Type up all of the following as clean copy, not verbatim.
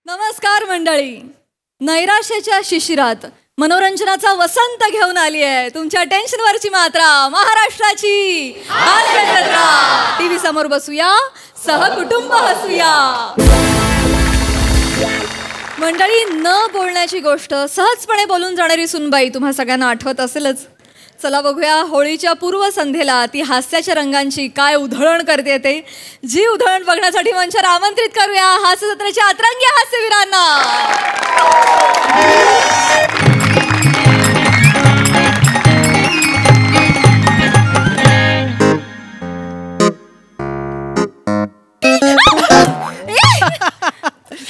नमस्कार मंडळी. नैराश्याच्या शिशिरात मनोरंजनाचा वसंत घेऊन आली आहे तुमच्या टेन्शनवरची मात्रा महाराष्ट्राची टीव्ही समोर बसूया, सहकुटुंब हसूया. मंडळी, न बोलण्याची गोष्ट सहजपणे बोलून जाणारी सुनबाई तुम्हा सगळ्यांना आठवत असेलच. चला बघूया होळीच्या पूर्वसंध्येला ती हास्याच्या रंगांची काय उधळण करते ते. जी उधळण बघण्यासाठी मंचावर आमंत्रित करूया हास्यजत्रेच्या अतरंगी हास्यवीरांना.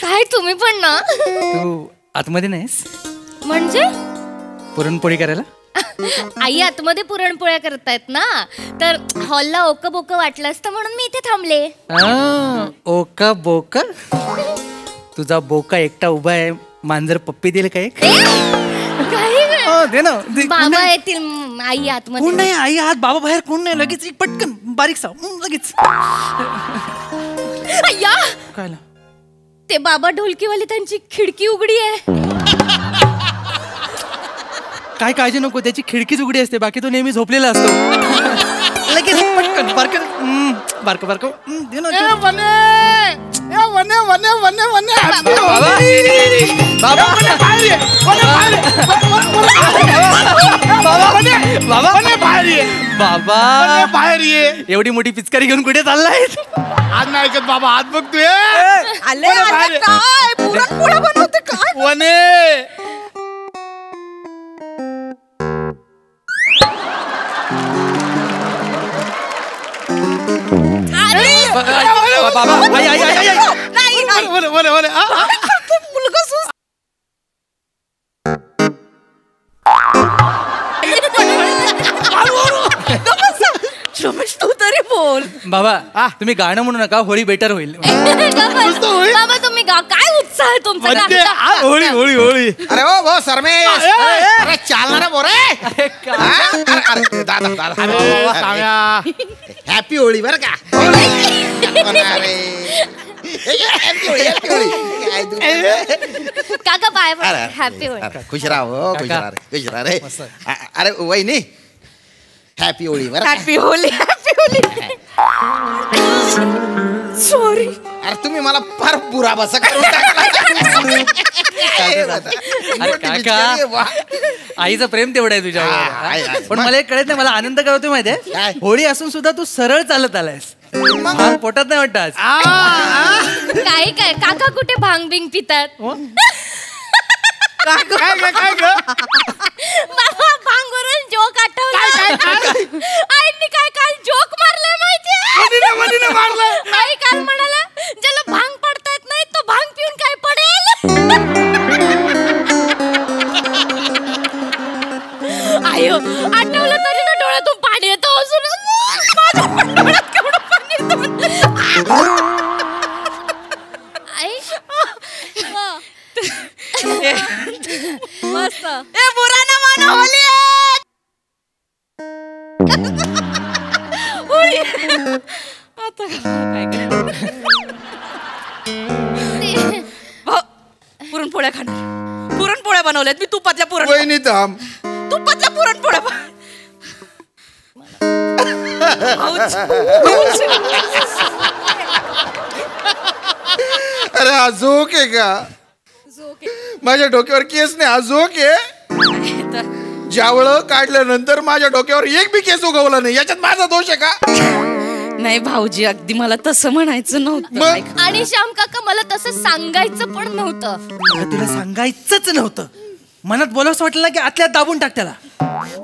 काय तुम्ही पण ना? तू आतमध्ये नाहीस म्हणजे पुरणपोळी करायला? आई आतमध्ये पुरणपोळ्या करतायत ना, तर हॉलला ओक बोक वाटलं असतं म्हणून मी इथे थांबले. ओका बोका? तुझा बोका एकटा उभा आहे, मांजर पप्पी दिल काय? दे ना. बाबा येतील, आई आतमध्ये. कोण नाही, आई आत, बाबा बाहेर, कोण नाही. लगेच एक पटकन बारीक सा लगेच. अय्या, काय ते बाबा ढोलकीवाले, त्यांची खिडकी उघडी आहे. काय काळजी नको, त्याची खिडकीच उघडी असते, बाकी तो नेहमी झोपलेला असतो. लगेच पटकन बारक बारक बारक दे ना. बाबा बाहेर ये. एवढी मोठी पिचकारी घेऊन कुठे चाललाय? आज नाही ऐकत बाबा, आज बघतोय. पुरणपोळ्या बनवते काय? वने बाबा आई आई आई आई रमेश, तू तरी बोल. बाबा तुम्ही गाणं म्हणू नका, होळी बेटर होईल. बाबा तुम्ही काय उत्साह आहे तुमचा? होळी होळी होळी. अरे ओ वो सरमेश, अरे चालणार बोरे. अरे दादा दादा हॅपी होळी बर का. अरे हॅपी होळी, हॅपी होळी. काका बाय बाय, हॅपी होळी. खुश राहा, खुश राहा, खुश राहा रे. अरे वहिनी, हॅपी होळी बर. Happy Holy, happy Holy. Sorry. अरे तुम्ही मला फार बुरा बसा करून टाकला. आईचं प्रेम तेवढं आहे तुझ्यावर. पण मला एक कळत नाही, मला आनंद काय होतो माहितीये, होळी असून सुद्धा तू सरळ चालत आलायस. पोटात नाही वाटत आज? काय काय काका कुठे भांग बिंग पितात? काय ग? बाबा भांगवरून जोक आठवला. आईने काय काल जोक मारलाय माहितीये? मारलं. आई काल म्हणाला, ज्याला भांग पडता येत नाही तो भांग पिऊन काय पडेल. आयो, आठवलं तरी ना डोळ्यातून पाणी येतं अजून. माझ्या डोळ्यात केवढं पाणी येतं. आई मस्त. ए बुरा ना मानो, होली होळी. आता काय पुरणपोळ्या खाणार. पुरणपोळ्या बनवल्यात मी, तुपातल्या वहिनी थांब. तुपातल्या पुरणपोळ्या. अरे हा जोक आहे का? माझ्या डोक्यावर केस नाही, हा जोक आहे. ज्यावळं काढल्यानंतर माझ्या डोक्यावर एक बी केस उगवला नाही, याच्यात माझा दोष आहे का? नाही भाऊजी, अगदी मला तसं म्हणायचं नव्हतं. आणि श्याम काका, मला तसं सांगायचं पण नव्हतं. तुला सांगायचंच नव्हतं. मनात बोलावंसं वाटलं ना की आतल्यात दाबून टाक त्याला.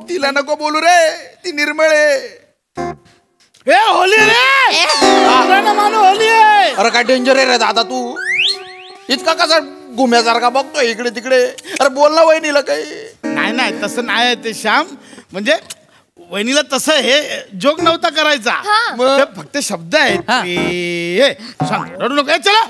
तिला नको बोलू रे, ती निर्मळ आहे. होली रे. होली आहे. अरे काय डेंजर आहे रे दादा, तू इतका कसा गुम्यासारखा बघतोय इकडे तिकडे. अरे बोल ना वहिनीला काही. नाही तसं नाही ते श्याम, म्हणजे वहिनीला तसं हे जोक नव्हता करायचा. ते फक्त शब्द आहेत. रडू नको. चला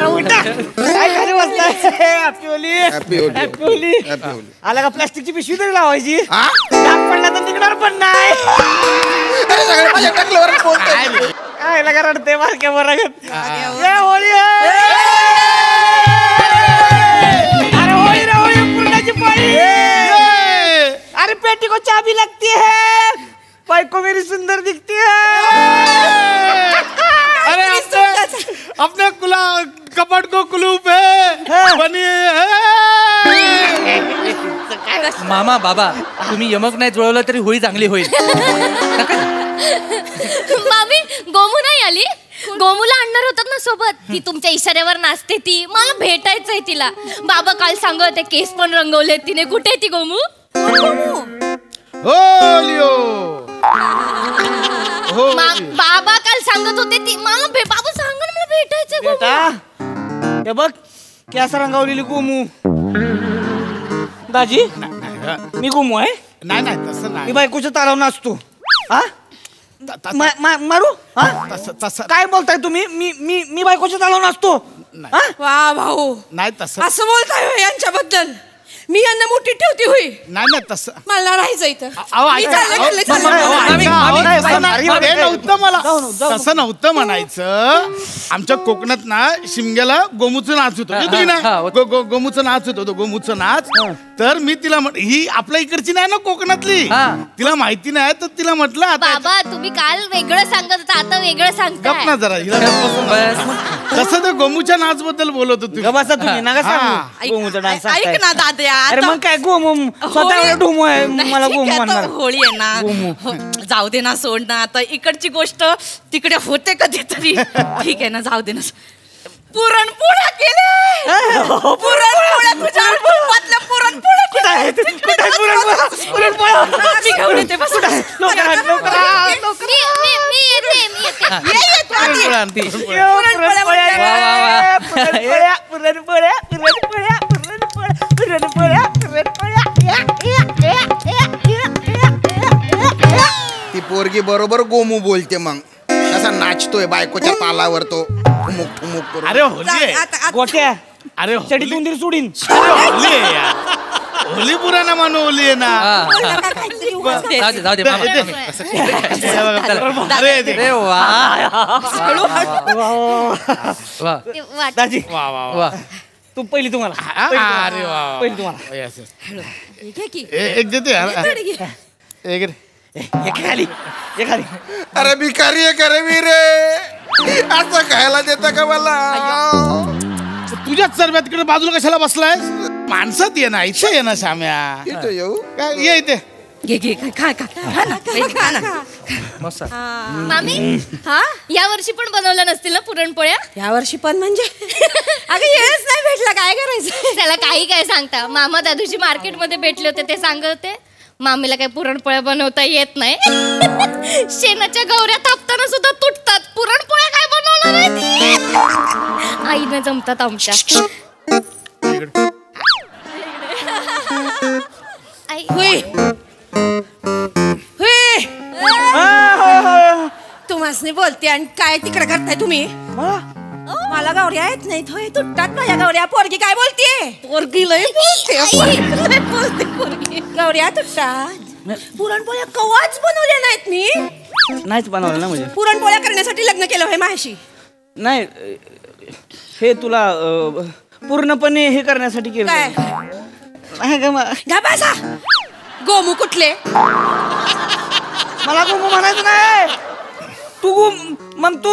होली काय खाली बसलाय? Happy Holy. Happy Holy. Happy Holy. Happy Holy. आला का प्लास्टिकची पिशवी तरी लावायची? हा? डाग पडला तर निघणार पण नाही. अरे सगळे माझ्या टकल्यावर बोलताय. काय लगा रडते बारक्या बरागत. ए होळी आहे. अरे होळी रे होळी, पूर्णाची पाळी. अरे पेटी को चाबी लगती है, बायको मेरी सुंदर दिखती है. अरे अपने कपट को कुलूप है बनी मामा बाबा तुम्ही यमक नाही जुळवलं तरी होळी चांगली होईल. मामी गोमू नाही आली. गोमूला आणणार होतात ना सोबत. ती तुमच्या इशाऱ्यावर नाचते. ती मला भेटायचंय तिला. बाबा काल सांगत होते केस पण रंगवले तिने. कुठे आहे ती गोमू? बाबा काल सांगत होते ती मला बाबा सांगा ना मला भेटायचंय गोमू. बेटा हे बघ केस रंगावलेली गोमू. दाजी मी गोमू आहे. नाही नाही तसं मी नाही. बायकोच्या तालावर नाचतो. हा मारू हा तसं काय बोलताय तुम्ही? मी मी मी बायकोच्या तालावर नाचतो. हा? वा भाऊ, नाही तसं असं बोलताय होय यांच्याबद्दल? मी यांना मोठी ठेवती होई. नाही नाही तसं. मला राहायचं इथं. अहो, मी ऐका. चालले, अहो, चालले, चालले. अहो, ऐका, अहो, नाही, तसं नाही. नाही, ते नव्हतं मला. जाऊ. तसं नव्हतं म्हणायचं. आमच्या कोकणात ना शिमग्याला गोमूचं नाच होतं. तुम्ही ना हा, गोमूचं नाच होतं. गोमूचं नाच. तर मी तिला ही आपल्या इकडची नाही ना कोकणातली. हा. तिला माहिती नाही तर तिला म्हटलं आता बाबा तुम्ही काल वेगळं सांगत होता आता वेगळं गप सांगताय. ना जरा हिला गप्प बसव. तसं ते गोमूच्या नाच बद्दल बोलत होतो. बसा तुम्ही नका हा. सांगू गोमूचा डान्स. ऐक ना दाद्या, अरे आता मग काय गोमू स्वतः ढोमू आहे मला ठीक गोमू आहे, आता म्हणणार. होळी आहे ना. हो, जाऊ दे ना, सोड ना. आता इकडची गोष्ट तिकडे होते कधीतरी. ठीक आहे ना, जाऊ दे ना. पुरणपोळ्या केल्या. पुरणपोळ्या तुझ्या कुटुंबातल्या पुरणपोळ्या केल्या. मी घेऊन येते बस. मी येते. ती पोरगी बरोबर गोमू बोलते. मग कसा नाचतोय बायकोच्या तालावर तो ठुमुक ठुमुक करून. अरे होली आहे. गोट्या अरे चडी उंदीर सोडीन. होली आहे यार. होली पुरा ना मानू होली आहे ना. जाऊ दे मामा. अरे अरे वा वा दाजी वा वा वा. वा. तू पहिली तुम्हाला. अरे वा वा. पहिली तुम्हाला. Yes, yes. एक देते यार. एक रे. हे खाली हे खाली. अरे भिकारी आहे का रे मी रे? असं खायला देता का मला? तुझ्याच सर्वात तिकडे बाजूला कशाला बसलाय? माणसात ये ना, इथे ये ना श्याम्या. इथं येऊ? काय ये इथे. घे घे खा खा खा ना. खा ना. मस्त. मामी हा या वर्षी पण बनवल्या नसतील ना पुरणपोळ्या? या वर्षी पण म्हणजे अगं येच नाही भेटला, काय करायचं? त्याला काही काय सांगता. मामा त्या दिवशी मार्केटमध्ये भेटले होते ते सांगत होते मामीला काही पुरणपोळ्या बनवता येत नाही. शेणाच्या गौऱ्या थापताना सुद्धा तुटतात. पुरणपोळ्या काय बनवणार आहे ती? आईने जमतात आमच्या. आई हुई हुई तुम्हासनी बोलते आणि काय तिकडे करताय तुम्ही? मला गौऱ्या येत नाही. होय तुटतात माझ्या गौऱ्या. पोरगी काय बोलते? पोरगी लय बोलते. पोरगी गौऱ्या तुटतात. पुरणपोळ्या कवाच बनवल्या नाहीत मी. नाहीच बनवलं ना म्हणजे. पुरणपोळ्या करण्यासाठी लग्न केलं होय माझ्याशी. नाही हे तुला पूर्णपणे हे करण्यासाठी केलं. काय नाही का घ्या बसा. गोमू कुठले? मला गोमू म्हणायचं नाही. तू मग तू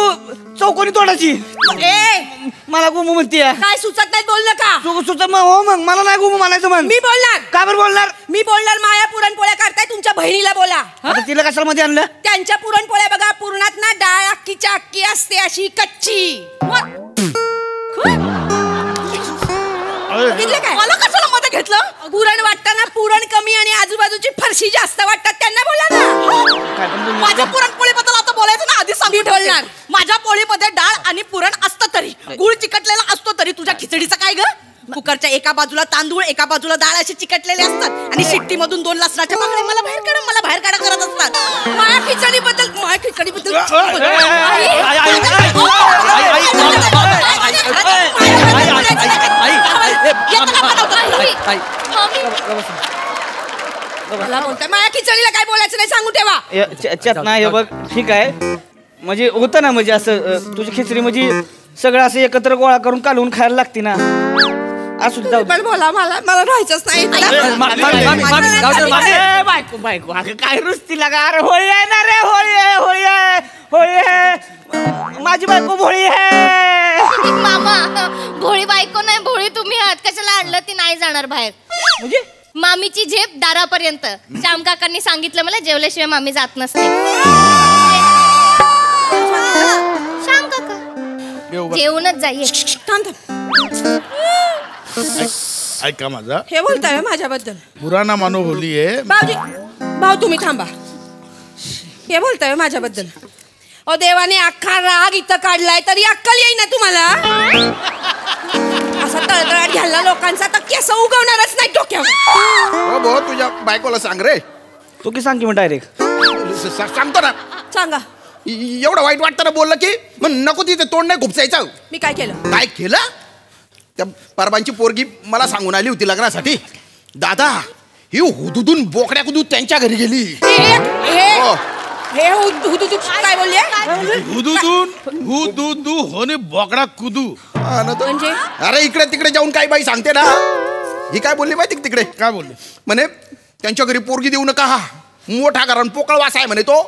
चौकोनी तोडायची. ए मला गोमू म्हणते. काय सुचत नाही बोल नका. तू सुद्धा मग हो मग मला नाही गोमू म्हणायचं मग. मी बोलणार. का बरं बोलणार? मी बोलणार. माया पुरणपोळ्या करताय तुमच्या बहिणीला बोला. आता तिला कशाला मध्ये आणलं? त्यांच्या पुरणपोळ्या बघा पुरणात ना डाळ अक्कीच्या अक्की असते अशी कच्ची. बघितलं काय? मला कशाला मध्ये घेतलं? पुरण वाटताना पुरण कमी आणि आजूबाजूची फरशी जास्त वाटतात त्यांना बोला ना. माझ्या पुरणपोळीबद्दल आता बोलायचं ना. आधी सांगून बोलणार. माझ्या पोळीमध्ये डाळ आणि पुरण असतं तरी, गुळ चिकटलेला असतो तरी. तुझ्या खिचडीचं काय ग? कुकरच्या एका बाजूला तांदूळ एका बाजूला डाळ असे चिकटलेले असतात आणि शिट्टी मधून 2 लसणाच्या पाकळ्या मला बाहेर काढा करत असतात. माया खिचडीबद्दल आई मला बोलताय माझ्या खिचडीला काय बोलायचं नाही सांगू ठेवा. चेतना हे बघ ठीक आहे म्हणजे होतं ना म्हणजे असं तुझी खिचडी म्हणजे सगळं असं एकत्र गोळा करून कालवून खायला लागते ना. असू जाऊ पण बोला मला राहायचंच नाही. बायको बायको अगं काय रुसती लागा. अरे होळी आहे ना रे होळी आहे होळी आहे होळी आहे माझी बायको भोळी आहे. मामा भोळी बायको नाही भोळी तुम्ही आहात. कशाला आणलं ती नाही जाणार बाहेर. म्हणजे मामीची झेप दारापर्यंत. श्याम काकांनी सांगितलं मला जेवल्याशिवाय मामी जात नसते. श्याम काका जेवणच जाईल. ऐका माझा हे बोलताय माझ्याबद्दल पुराणा मानो होली आहे. भाऊजी भाऊ तुम्ही थांबा. हे बोलताय माझ्याबद्दल. ओ देवाने अख्खा राग इथं काढलाय तरी अक्कल येई ना तुम्हाला. असा तळतळाट घ्यायला लोकांचा तर केस उगवणारच नाही डोक्यावर. हो भाऊ तुझ्या बायकोला सांग रे. तू की सांग की मग डायरेक्ट सांगतो ना. सांगा एवढं वाईट वाटतं ना बोललं की मग नको तिथे तोंड नाही खुपसायचं. मी काय केलं. काय केलं. त्या परबांची पोरगी मला सांगून आली होती लग्नासाठी. दादा ही हुदुदून बोकड्या कुदू त्यांच्या घरी गेली. हे हुदुदू काय बोलले. हुदुदू होणे बोकडा कुदू म्हणजे अरे इकडे तिकडे जाऊन काय बाई सांगते ना. ही काय बोलली माहिती तिकडे. काय बोलले म्हणे त्यांच्या घरी पोरगी देऊ नका. हा मोठा कारण पोकळ वास आहे म्हणे तो.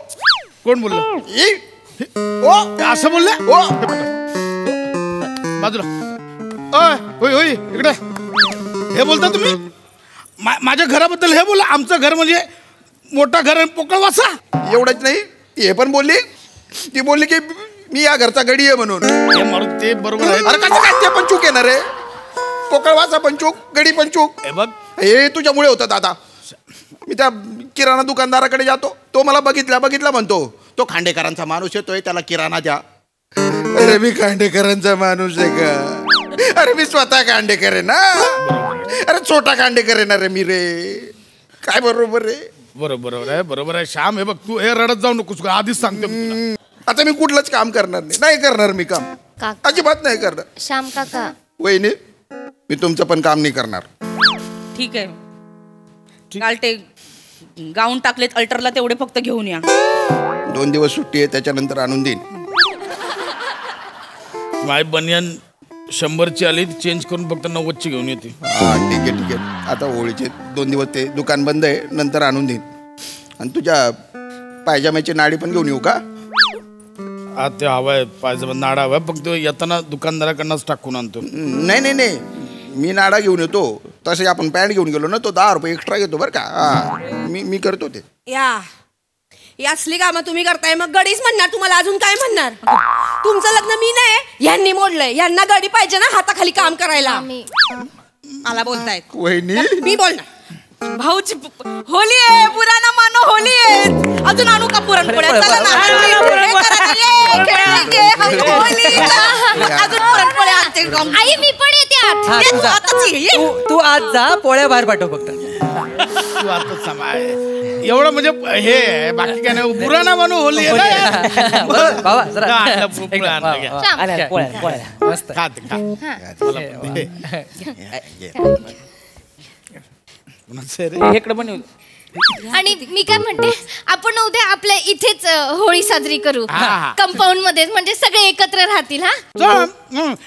कोण बोललं. असं बोलले. बाजूला होय होय इकडे हे बोलता तुम्ही माझ्या घराबद्दल. हे बोला आमचं घर म्हणजे मोठा घर आणि पोकळ वासा. एवढंच नाही हे पण बोलली. ती बोलली की मी या घरचा गडी आहे म्हणून. ते बरोबर आहे. अरे कसं काय ते पण चूक येणार रे. पोकळ वासा पण चूक गडी पण चूक. हे बघ हे तुझ्यामुळे होतं दादा. मी त्या किराणा दुकानदाराकडे जातो. तो मला बघितला म्हणतो तो खांडेकरांचा माणूस येतोय त्याला किराणा द्या. अरे मी खांडेकरांचा माणूस आहे का. अरे मी स्वतः खांडेकर आहे ना. अरे छोटा खांडेकर आहे ना रे मी रे. काय बरोबर रे. बरोबर आहे श्याम. हे बघ तू हे रडत जाऊ नकोस आधीच सांगतो. आता मी कुठलंच काम करणार नाही करणार मी काम. काका. अजिबात नाही करणार. श्याम काका वहिनी मी तुमचं पण काम नाही करणार. ठीक आहे काल ते गाऊन टाकलेत अल्टरला तेवढे फक्त घेऊन या. 2 दिवस सुट्टी आहे त्याच्यानंतर आणून देईन. माय बनियन 100ची आली चेंज करून फक्त 90ची घेऊन येते. हा ठीक आहे. आता होळीचे 2 दिवस ते दुकान बंद आहे नंतर आणून देईन. आणि तुझ्या पायजाम्याची नाडी पण घेऊन येऊ का. ते हवाय पायजामा नाडा हवाय फक्त येताना दुकानदाराकडनंच टाकून आणतो. नाही मी नाडा घेऊन येतो. तसे आपण पॅन्ट घेऊन गेलो ना तो 10 रुपये एक्स्ट्रा घेतो बरं का. मी करतो ते. या असली कामं तुम्ही करताय मग गडीच म्हणणार तुम्हाला. अजून काय म्हणणार. तुमचं लग्न मी नाही यांनी मोडलंय. यांना गडी पाहिजे ना हाताखाली काम करायला. मला बोलतायत वहिनी मी बोलणार. भाऊची होली आहे पुराणा मानो होली आहे. अजून आणू का पुरणपोळ्या. चला ना. अजून पुरणपोळ्या आणते. आई मी पण येते. तू आज जा पोळ्या बाहेर पाठव फक्त. तू आता समाय एवढं म्हणजे हे बाकी काय नाही. पुराणा मानो होली बाबा जरा मस्त. इकडे पण आणि मी काय म्हणते आपण उद्या आपल्या इथेच होळी साजरी करू. कंपाऊंड मध्ये म्हणजे सगळे एकत्र राहतील.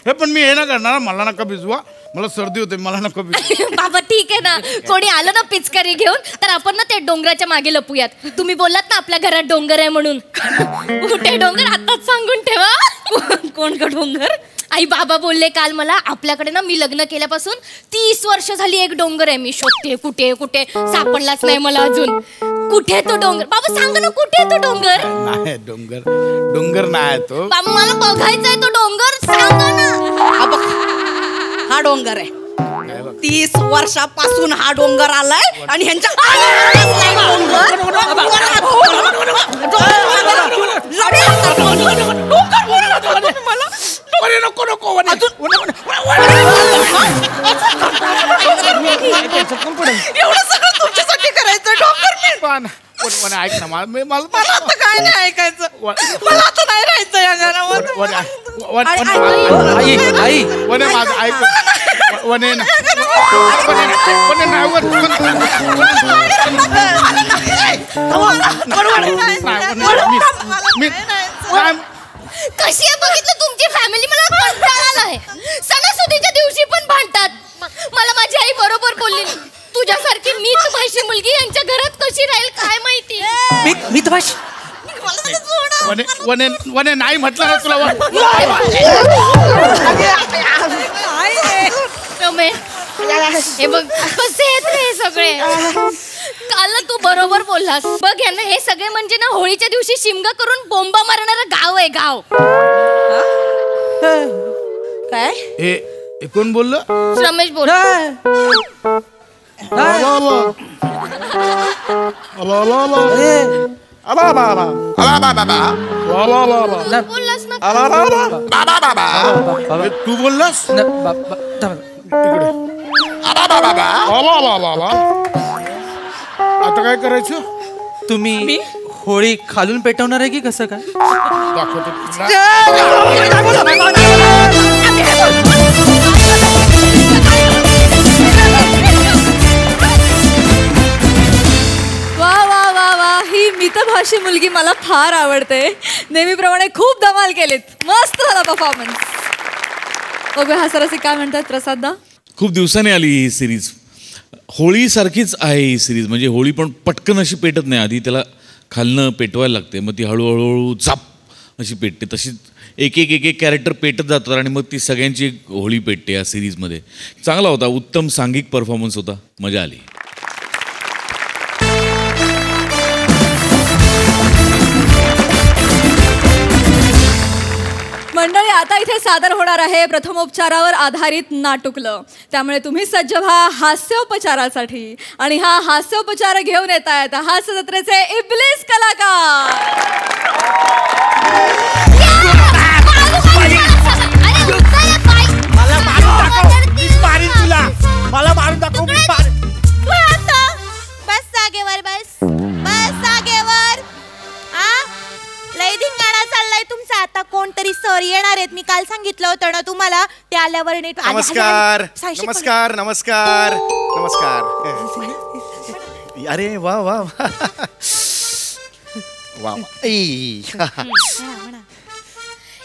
हे पण मी हे ना करणार. मला नका भिजवा. मला सर्दी होते. मला नका भिजवा. बाबा ठीक आहे ना. कोणी आलं ना पिचकारी घेऊन तर आपण ना ते डोंगराच्या मागे लपूयात. तुम्ही बोललात ना आपल्या घरात डोंगर आहे म्हणून. कुठे डोंगर आताच सांगून ठेवा. कोण का डोंगर. आई बाबा बोलले काल मला आपल्याकडे ना मी लग्न केल्यापासून 30 वर्ष झाली एक डोंगर आहे. मी शोधते कुठे कुठे सापडलाच नाही मला अजून. कुठे तो डोंगर. बाबा सांग ना कुठे तो डोंगर. नाही डोंगर नाही तो. बाबा मला बघायचंय तो डोंगर. सांगा ना. हा डोंगर आहे. 30 वर्षापासून हा डोंगर आलाय आणि ह्यांच्या एवढं सगळं तुमच्यासाठी करायचं डोंगर. ऐक ना मला आता काय नाही ऐकायचं. मला आता नाही राहायचं या घरामध्ये. आई वने माझं ऐक वने ना कशी आहे बघितलं तुमची फॅमिली, मला कंटाळा आलाय. सणासुदीच्या दिवशी पण भांडतात. मला माझी आई बरोबर बोलली, तुझ्यासारखी मीच भाषी मुलगी यांच्या घरात कशी राहील काय माहिती. वने नाही म्हटलं ना तुला. हे बघ कसे आहेत रे हे सगळे. काल तू बरोबर बोललास बघ, यांना हे सगळे म्हणजे ना होळीच्या दिवशी शिमगा करून बोंबा मारणारं गाव आहे गाव. काय हे कोण बोललं? रमेश बोल. बोललास ना तू बोललास आता काय करायचं? तुम्ही होळी खालून पेटवणार आहे की कसं काय? दाखवतो. वा वा वा वा, ही मितभाषी मुलगी मला फार आवडते. नेहमीप्रमाणे खूप धमाल केलीत. मस्त झाला परफॉर्मन्स. बघूया हा सरसी काय म्हणतात प्रसाददा. खूप दिवसांनी आली ही सिरीज. होळीसारखीच आहे ही सिरीज. म्हणजे होळी पण पटकन अशी पेटत नाही, आधी त्याला खालनं पेटवायला लागते, मग ती हळूहळू झाप अशी पेटते. तशी एक एक एक एक कॅरेक्टर पेटत जातात आणि मग ती सगळ्यांची होळी पेटते या सिरीजमध्ये. चांगला होता, उत्तम सांघिक परफॉर्मन्स होता, मजा आली. मंडळी, आता इथे सादर होणार आहे प्रथमोपचारावर आधारित नाटुकलं. त्यामुळे तुम्ही सज्ज व्हा हास्योपचारासाठी. आणि हा हास्योपचार घेऊन येत आहेत हास्य जत्रेचे इब्लिस कलाकार. मला मारून दाखव, मी मारीन तुला. मला मारून दाखव, मी मारीन. बस जागेवर, बस जागेवर. लय धिंगाणा चाललाय तुमचा. आता कोणतरी सर येणार आहेत, मी काल सांगितलं होतं ना तुम्हाला. ते आल्यावर नीट. नमस्कार नमस्कार नमस्कार नमस्कार. अरे वा वा वा.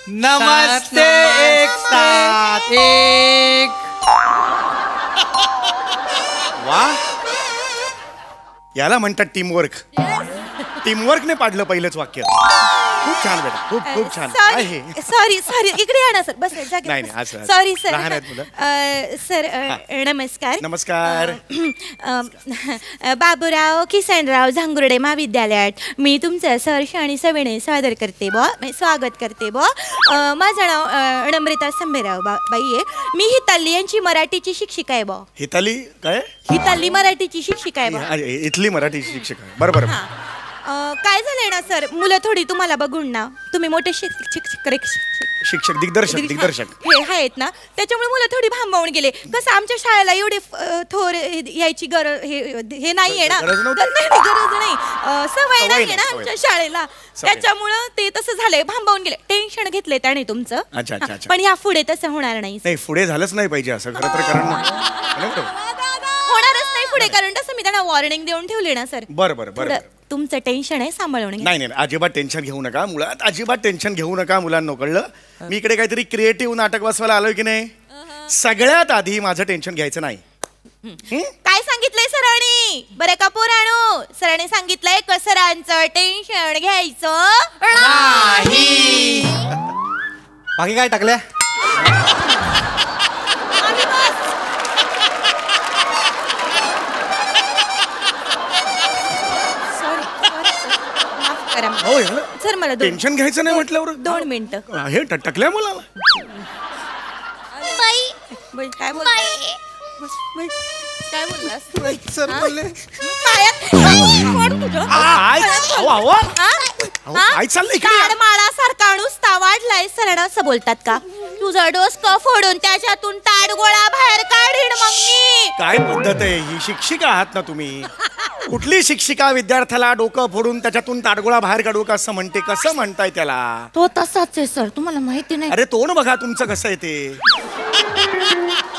नमस्ते एक साथ एक. वा, याला म्हणतात टीमवर्क. टीमवर्कने पाडलं पहिलंच वाक्य. खूप छान बेटा, खूप खूप छान आहे. सॉरी इकडे या ना सर. बस नाही, असं. Sorry sir. लहान आहेत मुलं. सर नमस्कार. नमस्कार. बाबूराव किसनराव झांगुर्डे महाविद्यालयात मी तुमचं सहर्ष आणि सविनय सादर करते स्वागत करते माझं नाव नम्रता संभेराव बाई आहे. मी हिताली यांची मराठीची शिक्षिका आहे. हिताली काय? हिताली मराठीची शिक्षिका आहे. इथली मराठी शिक्षिका. बरोबर. काय झालंय ना सर, मुलं थोडी तुम्हाला बघून ना, तुम्ही मोठे शिक्षक दिग्दर्शक हे आहेत ना, त्याच्यामुळे मुलं थोडी भांबावून गेले. कसं आमच्या शाळेला एवढे थोर यायची गरज हे नाहीये ना. गरज नाही, सवय नाहीये ना आमच्या शाळेला. त्याच्यामुळं ते तसं झालंय, भांबावून गेले. टेन्शन घेतलंय त्याने तुमचं. पण या पुढे तसं होणार नाही. पुढे झालंच नाही पाहिजे असं खरं तर. कारण होणारच नाही पुढे, कारण तसं मी त्यांना वॉर्निंग देऊन ठेवली ना सर. बरं. तुमचं टेन्शन आहे, सांभाळून घ्या. नाही, अजिबात टेन्शन घेऊ नका. मुळात अजिबात टेन्शन घेऊ नका मुलांनो. कळलं? मी इकडे काहीतरी क्रिएटिव्ह नाटक बसवायला आलोय की नाही. सगळ्यात आधी माझं टेन्शन घ्यायचं नाही. काय सांगितलंय सरांनी? बरं का पोरांनो, सरांनी सांगितलंय सरांचं टेन्शन घ्यायचं नाही. बाकी काय टाकल्या? सर मला टेन्शन घ्यायचं नाही म्हटल्यावर 2 मिनिटं. हे टकल्या मुलाला. काय बोललास? सर बोलले काय चाललंय? माळासारखा नुसता वाढलाय. सरांना असं बोलतात का? तुझा डोसकं फोडून त्याच्यातून ताडगोळा बाहेर काढीन मग मी. काय पद्धत आहे ही? शिक्षिका आहात ना तुम्ही. कुठली शिक्षिका विद्यार्थ्याला डोकं फोडून त्याच्यातून ताडगोळा बाहेर काढू का असं म्हणते? कसं म्हणताय त्याला? तो तसाच आहे सर, तुम्हाला माहिती नाही. अरे तोंड बघा तुमचं कसं आहे ते.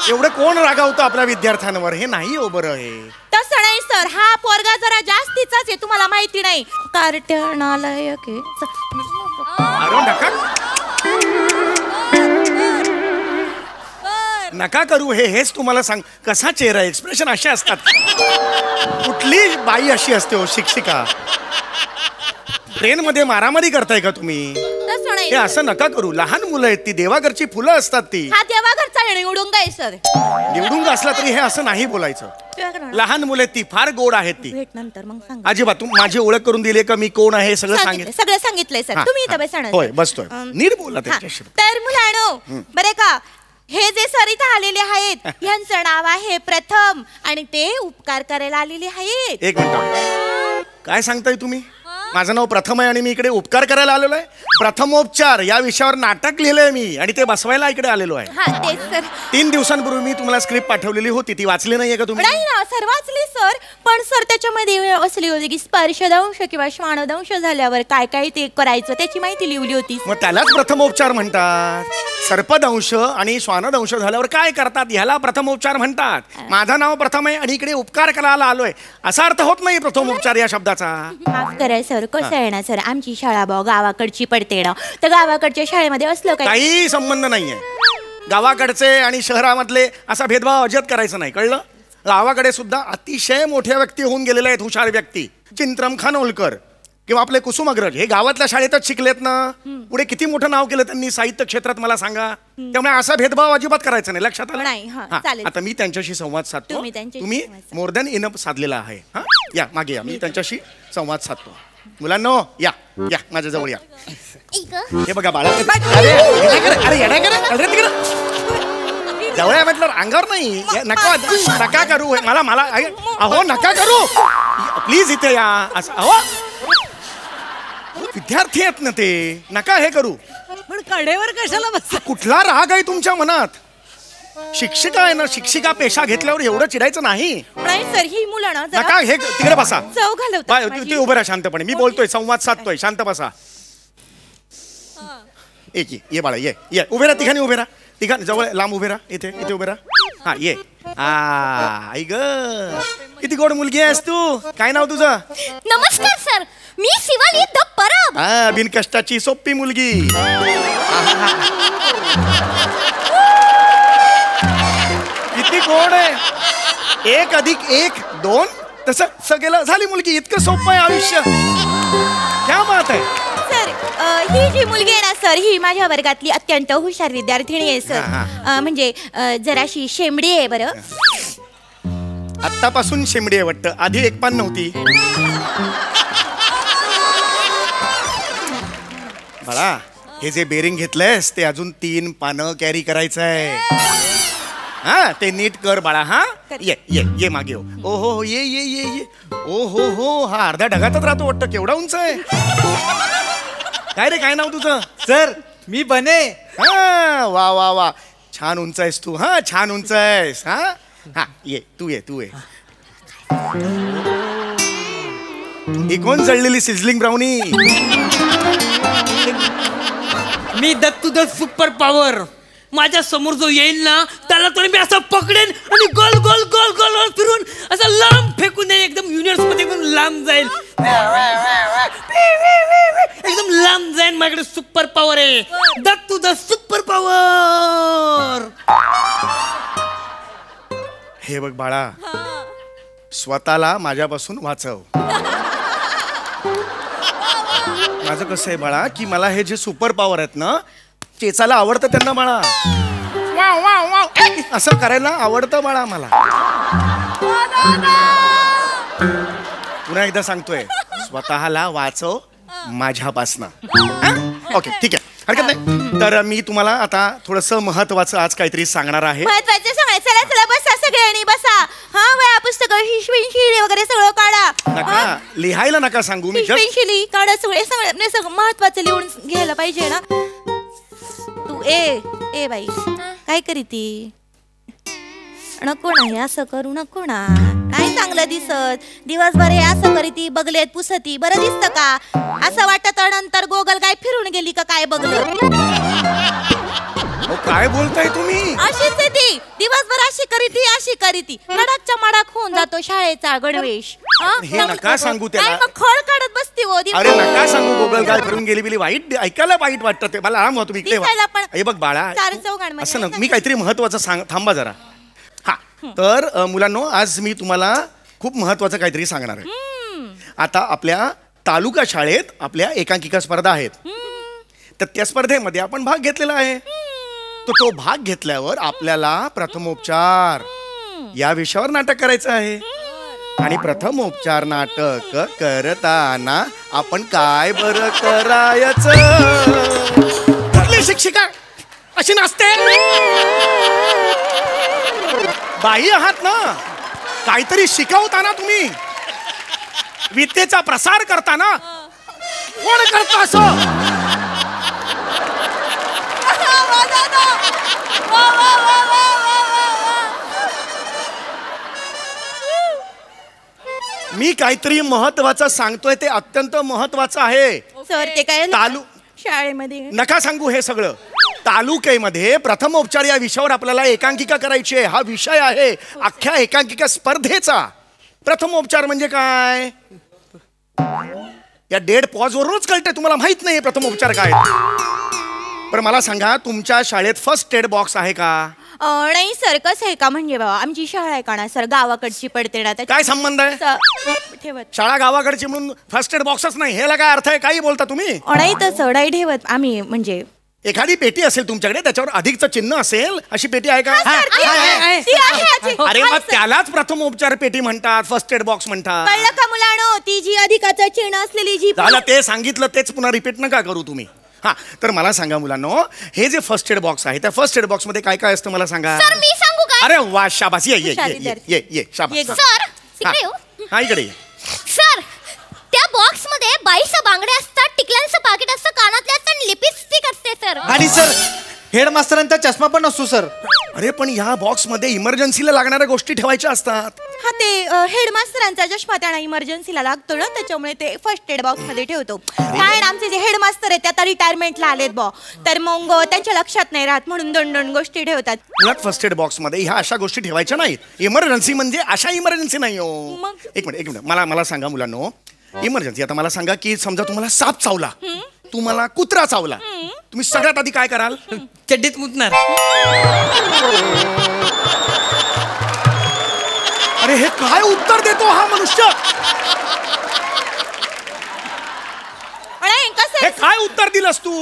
एवढं कोण रागावतं आपल्या विद्यार्थ्यांवर? हे नाही हो बरं हे. तसं नाही सर, हा पोरगा जरा जास्तीचाच आहे, तुम्हाला माहिती नाही. कार्टनालयक अरे नका करू हे. हेच तुम्हाला सांग, कसा चेहरा, एक्सप्रेशन असे असतात. कुठली बाई अशी असते हो शिक्षिका? ट्रेन मध्ये मारामारी करताय का तुम्ही? हे असं नका करू. लहान मुलं आहेत ती, देवाघरची फुलं असतात ती. हा देवाघरचा निवडून आहे सर. निवडून असला तरी हे असं नाही बोलायचं. लहान मुलं ती फार गोड आहेत ती. नंतर मग सांग. अजिबात तू माझी ओळख करून दिली का? मी कोण आहे सगळं सांगितलं. सगळं सांगितलंय सर. तुम्ही इथं बसा ना. होय बसतोय. नीट बोला त्याच्याशी. तर मुलांनो बरे का, हे जे सर इथं आलेले आहेत यांचं नाव आहे प्रथम आणि ते उपकार करायला आलेले आहेत. एक मिनिट, काय सांगताय तुम्ही? माझं नाव प्रथम आहे आणि मी इकडे उपकार करायला आलेलो आहे. प्रथमोपचार या विषयावर नाटक लिहिलंय मी आणि ते बसवायला इकडे आलेलो आहे. हा तेच सर. 3 दिवसांपूर्वी मी तुम्हाला स्क्रिप्ट पाठवलेली होती, ती वाचली नाहीये का तुम्ही? नाही ना सर, वाचली सर. पण सर त्याच्यामध्ये असली होती की स्पर्शदंश किंवा श्वानदंश झाल्यावर काय काय ते करायचं त्याची माहिती लिहिली होती. मग त्यालाच प्रथमोपचार म्हणतात. सर्पदंश आणि श्वानदंश झाल्यावर काय करतात ह्याला प्रथमोपचार म्हणतात. माझं नाव प्रथम आहे आणि इकडे उपकार करायला आलोय असा अर्थ होत नाही प्रथमोपचार या शब्दाचा. माफ करा सर. कसं आहे ना सर, आमची शाळा भाऊ गावाकडची पडते ना, तर गावाकडच्या शाळेमध्ये असलं काही संबंध नाहीये. गावाकडचे आणि शहरामधले असा भेदभाव अजिबात करायचा नाही, कळलं? गावाकडे सुद्धा अतिशय मोठ्या व्यक्ती होऊन गेलेल्या आहेत, हुशार व्यक्ती. चिंत्रम खानोलकर किंवा आपले कुसुमाग्रज हे गावातल्या शाळेतच शिकलेत ना. पुढे किती मोठं नाव केलं त्यांनी साहित्य क्षेत्रात मला सांगा. त्यामुळे असा भेदभाव अजिबात करायचा नाही, लक्षात आलं? आता मी त्यांच्याशी संवाद साधतो. तुम्ही मोर दॅन इनफ साधलेला आहे. हा या मागे या, मी त्यांच्याशी संवाद साधतो. मुलांनो या या माझ्या जवळ या. हे बघा बाळा, जवळ या म्हटलं अंगावर नाही. नका नका करू मला मला अहो नका करू प्लीज, इथे या. असं अहो विद्यार्थी आहेत ना ते, नका हे करू. पण कडेवर कशाला बस? कुठला राग आहे तुमच्या मनात? शिक्षिका आहे ना, शिक्षिका पेशा घेतल्यावर एवढं चिडायचं नाही. नाही सर, ही मुलं ना नका हे तिकडे बसा. चव घालवतात. ते उभं राहा शांतपणे, मी बोलतोय, संवाद साधतोय, शांत बसा. एक ये बाळा, ये ये उभे राहा. तिघांनी उभे राहा. तिघांनी जवळ लांब उभे राहा. इथे इथे उभे राहा. हा ये. आई ग, किती गोड मुलगी आहेस तू. काय नाव तुझं? नमस्कार sir, me Shivali the Parab. हा, बिनकष्टाची सोपी मुलगी. किती गोड आहे. 1 + 1 2 तसं सगळं झाली मुलगी. इतकं सोपं आहे आयुष्य. क्या बात आहे. सर ही जी मुलगी आहे ना सर, ही माझ्या वर्गातली अत्यंत हुशार विद्यार्थिनी आहे सर. म्हणजे जराशी शेंबडी आहे बरं. आत्तापासून शेंबडी आहे वाटतं, आधी एक पान नव्हती. बाळा, हे जे बेरिंग घेतलंयस ते अजून 3 पानं कॅरी करायचं आहे. हा ते नीट कर बाळा. हा ये ये ये मागे हो. ओ हो ये ये ये ये. ओ हो हो, हा अर्ध्या ढगातच राहतो वाटतं. केवढा उंच आहे. काय रे, काय नाव तुझं? सर मी बने. हा वा वा वा, छान उंच आहेस तू. हा छान उंच आहेस. हा हा ये तू ये तू ये. ही कोण जळलेली सिझलिंग ब्राउनी? मी दत्तू द सुपर पॉवर. माझ्या समोर जो येईल ना त्याला तर मी असं पकडेन आणि गोल गोल गोल गोल गोल फिरून असं लांब फेकून देईन. एकदम युनिवर्स मध्ये लांब जाईल. एकदम लांब जाईल. माझ्याकडे सुपर पॉवर आहे. Dattu the super power. हे बघ बाळा, स्वतःला माझ्यापासून वाचव. माझं कसं आहे बाळा की मला हे जे सुपर पॉवर आहेत ना चेचाला आवडतं त्यांना बाळा. वाव वाव वाव असं करायला आवडतं बाळा मला. पुन्हा एकदा सांगतोय, स्वतःला वाचव माझ्यापासनं. ओके ठीक आहे, हरकत नाही. तर मी तुम्हाला आता थोडंसं महत्वाचं आज काहीतरी सांगणार आहे. महत्वाचं सांगायचं. चला चला बसा सगळ्यांनी बसा. हा वया पुस्तकं हिशविनशिली वगैरे सगळं काढा. नका लिहायला नका सांगू. मी हिशविनशिली काढा सगळे. सगळं महत्वाचं लिहून घ्यायला पाहिजे ना. तू ए बाई काय करी ती? नको ना हे असं करू नको ना. नाही चांगलं दिसत. दिवसभर हे असं करी ती बगलेत पुसती. बरं दिसतं का? असं वाटत नंतर गोगल काय फिरून गेली का काय बघलं. काय बोलताय तुम्ही? अशीच आहे ती, दिवसभर अशी करीती नडाकच्या मडाक होऊन जातो शाळेचा गणवेश. हे नका सांगू त्याला. काय मग खळ काढत बसती हो अरे नका सांगू, गोगल काय फिरून गेली बिली, वाईट ऐकायला वाईट वाटतं ते मला. आराम तुम्ही इकडे दिसायला पण हे बघ बाळा, चार चौघांमध्ये असं ना, मी काहीतरी महत्वाचं सांग, थांबा जरा. हा तर मुलांनो, आज मी तुम्हाला खूप महत्वाचं काहीतरी सांगणार आहे. आता आपल्या तालुका शाळेत आपल्या एकांकिका स्पर्धा आहेत. तर त्या स्पर्धेमध्ये आपण भाग घेतलेला आहे. तर तो भाग घेतल्यावर आपल्याला प्रथमोपचार या विषयावर नाटक करायचं आहे. आणि प्रथमोपचार नाटक करताना आपण काय बरं करायचं? कुठली शिक्षिका अशी नसते? बाई आहात ना, काहीतरी शिकवताना तुम्ही, विद्येचा प्रसार करताना कोण करतो असं? मी काहीतरी महत्वाचं सांगतोय, ते अत्यंत महत्वाचं आहे. सर ते काय शाळेमध्ये नका सांगू हे सगळं. तालुक्यामध्ये प्रथमोपचार या विषयावर आपल्याला एकांकिका करायची आहे. हा विषय आहे अख्ख्या एकांकिका स्पर्धेचा. प्रथमोपचार म्हणजे काय? या डेड पॉज वरूनच कळतंय तुम्हाला माहित नाही प्रथमोपचार काय. पण मला सांगा, तुमच्या शाळेत फर्स्ट एड बॉक्स आहे का? नाही सर, कसं आहे का, म्हणजे बाबा आमची शाळा आहे का ना सर, गावाकडची पडते ना. काय संबंध आहे? ठेवत शाळा गावाकडची म्हणून फर्स्ट एड बॉक्सच नाही, ह्याला काय अर्थ आहे? काही बोलता तुम्ही? नाही तसं नाही ठेवत आम्ही. म्हणजे एखादी पेटी असेल तुमच्याकडे, त्याच्यावर अधिकचं चिन्ह असेल, अशी पेटी आहे का? अरे मग त्यालाच प्रथमोपचार पेटी म्हणतात, फर्स्ट एड बॉक्स म्हणतात. कळलं का मुलांनो? ती जी अधिकाचं चिन्ह असलेली जी. झालं, ते सांगितलं, तेच पुन्हा रिपीट नका करू तुम्ही. हा तर मला सांगा मुलांनो, हे जे फर्स्ट एड बॉक्स आहे, त्या फर्स्ट एड बॉक्स मध्ये काय काय असतं मला सांगा. सर मी सांगू का? अरे वा, शाबास, ये ये ये ये ये शाबास. सर इकडे येऊ. हा इकडे ये. सर त्या बॉक्स मध्ये बाईचं बांगडे असतात, टिकल्यांचं पाकिट असतं, कानातले असतात, लिपस्टिक असते सर. आणि सर हेडमास्टरांचा चष्मा पण असतो सर. अरे पण ह्या बॉक्स मध्ये इमर्जन्सीला लागणाऱ्या गोष्टी ठेवायच्या असतात. हा ते हेडमास्टरांचा चष्मा त्यांना इमर्जन्सीला लागतो ना, त्याच्यामुळे ते फर्स्ट एड बॉक्स मध्ये ठेवतो. काय आमचे जे हेडमास्टर आहेत ते आता रिटायरमेंटला आलेत बॉ, तर मग त्यांच्या लक्षात नाही राहत म्हणून दोन दोन गोष्टी ठेवतात. मुळात फर्स्ट एड बॉक्स मध्ये ह्या अशा गोष्टी ठेवायच्या नाहीत. इमर्जन्सी म्हणजे अशा इमर्जन्सी नाही हो. एक मिनिट मला सांगा मुलांनो, इमर्जन्सी आता मला सांगा की समजा तुम्हाला साप चावला, तुम्हाला कुत्रा चावला, तुम्ही सगळ्यात आधी काय कराल? चड्डीत मुतणार. अरे हे काय उत्तर देतो हा मनुष्य? हे काय उत्तर दिलंस तू?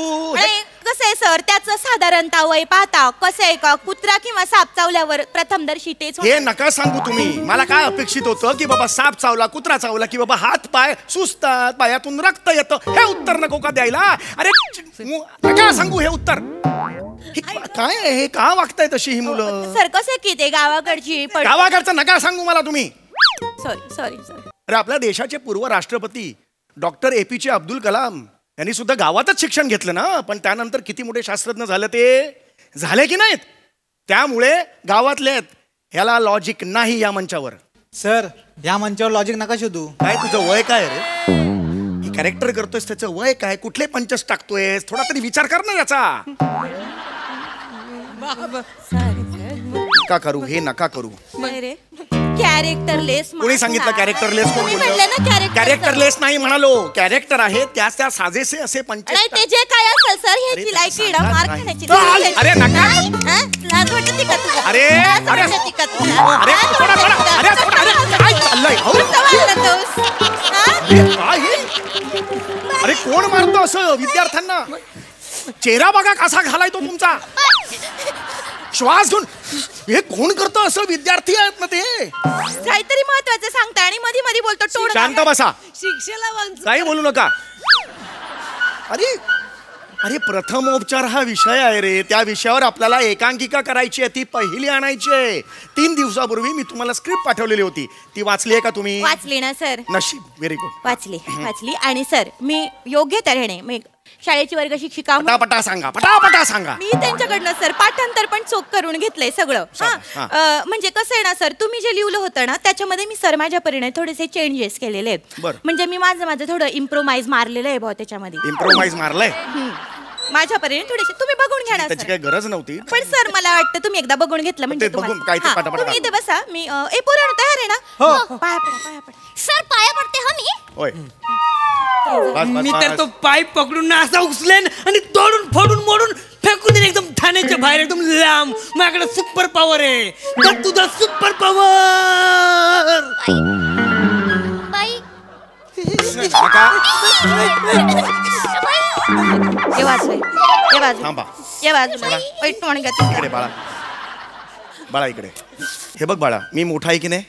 कसं आहे सर, त्याचं साधारणतः वय पाहता कसं आहे का, कुत्रा किंवा साप चावल्यावर प्रथमदर्शी तेच. हे नका सांगू तुम्ही. मला काय अपेक्षित होतं की बाबा साप चावला, कुत्रा चावला की बाबा हात पाय सुजतात, पायातून रक्त येतं, हे उत्तर नको का द्यायला? अरे नका सांगू हे उत्तर. काय हे का वागताय तशी ही मुलं? सर कसं की ते गावाकडची. गावाकडचं नका सांगू मला तुम्ही. सॉरी. अरे आपल्या देशाचे पूर्व राष्ट्रपती डॉक्टर APJ अब्दुल कलाम यांनी सुद्धा गावातच शिक्षण घेतलं ना, पण त्यानंतर किती मोठे शास्त्रज्ञ झाले ते झाले की नाहीत? त्यामुळे गावातले आहेत. ह्याला लॉजिक नाही या मंचावर. सर या मंचावर लॉजिक नका शोधू. काय तुझं वय काय रे? हे कॅरेक्टर करतोयस त्याचं वय काय? कुठले पंचस टाकतोयस? थोडा तरी विचार कर ना याचा. नका करू, हे नका करू. कॅरेक्टरलेस. कोणी सांगितलं कॅरेक्टरलेस? कोण बोललं? कॅरेक्टरलेस नाही म्हणालो, कॅरेक्टर आहे त्या साजेसे असे पंच. नाही ते जे काय असेल सर, ह्याची लायकी किडा मार खाण्याची. अरे नका. लाज वाटते का तुला? अरे अरे काय चाललंय? अरे कोण मारतो असं विद्यार्थ्यांना? चेहरा बघा कसा घालाय तो तुमचा. श्वास घेऊन हे कोण करतो असं? विद्यार्थी आहेत ना ते. काहीतरी महत्वाचं सांगता आणि मध्ये मध्ये बोलतो. शांत बसा, शिक्षेला काही बोलू नका. अरे प्रथमोपचार हा विषय आहे रे, त्या विषयावर आपल्याला एकांकिका करायची आहे, ती पहिली आणायची आहे. 3 दिवसापूर्वी मी तुम्हाला स्क्रिप्ट पाठवलेली होती, ती वाचली आहे का तुम्ही? वाचली ना सर. नशीब, व्हेरी गुड. वाचली. आणि सर मी योग्य तऱ्हेने मी शाळेची वर्ग शिक्षिका पटापटा सांगा. मी त्यांच्याकडनं सर पाठांतर पण चोख करून घेतलंय सगळं. म्हणजे कसं आहे ना सर, तुम्ही जे लिहिलं होतं ना त्याच्यामध्ये मी सर माझ्या परीने थोडेसे चेंजेस केलेले आहेत. म्हणजे मी माझं थोडं इम्प्रोमाइज मारलेलं आहे भाऊ त्याच्यामध्ये. इम्प्रोमाइज मारलंय? माझ्यापर्यंत थोडेसे तुम्ही बघून घ्या ना त्याची सर. काही गरज नव्हती. पण सर मला वाटतं तुम्ही एकदा बघून घेतलं म्हणजे ते बघून तुम्हाला- काय ते हा, पटापट तुम्ही दाखव. इथे बसा मी पुरण तयार आहे ना हो. पाया पडा. सर पाया पडते हा मी. होय बस, मी बस, तर बस. तो पाईप पकडून ना असा उचलेन आणि तोडून फोडून मोडून फेकून देईन एकदम ठाण्याच्या बाहेर एकदम लांब. माझ्याकडे सुपर पॉवर आहे. तर तुझा सुपर पॉवर. बाई नका. हे वाजलंय हे वाजलं थांबा. हे वाजलं वाईट म्हणून घ्या इकडे बाळा बाळा इकडे हे बघ बाळा मी मोठा आहे की नाही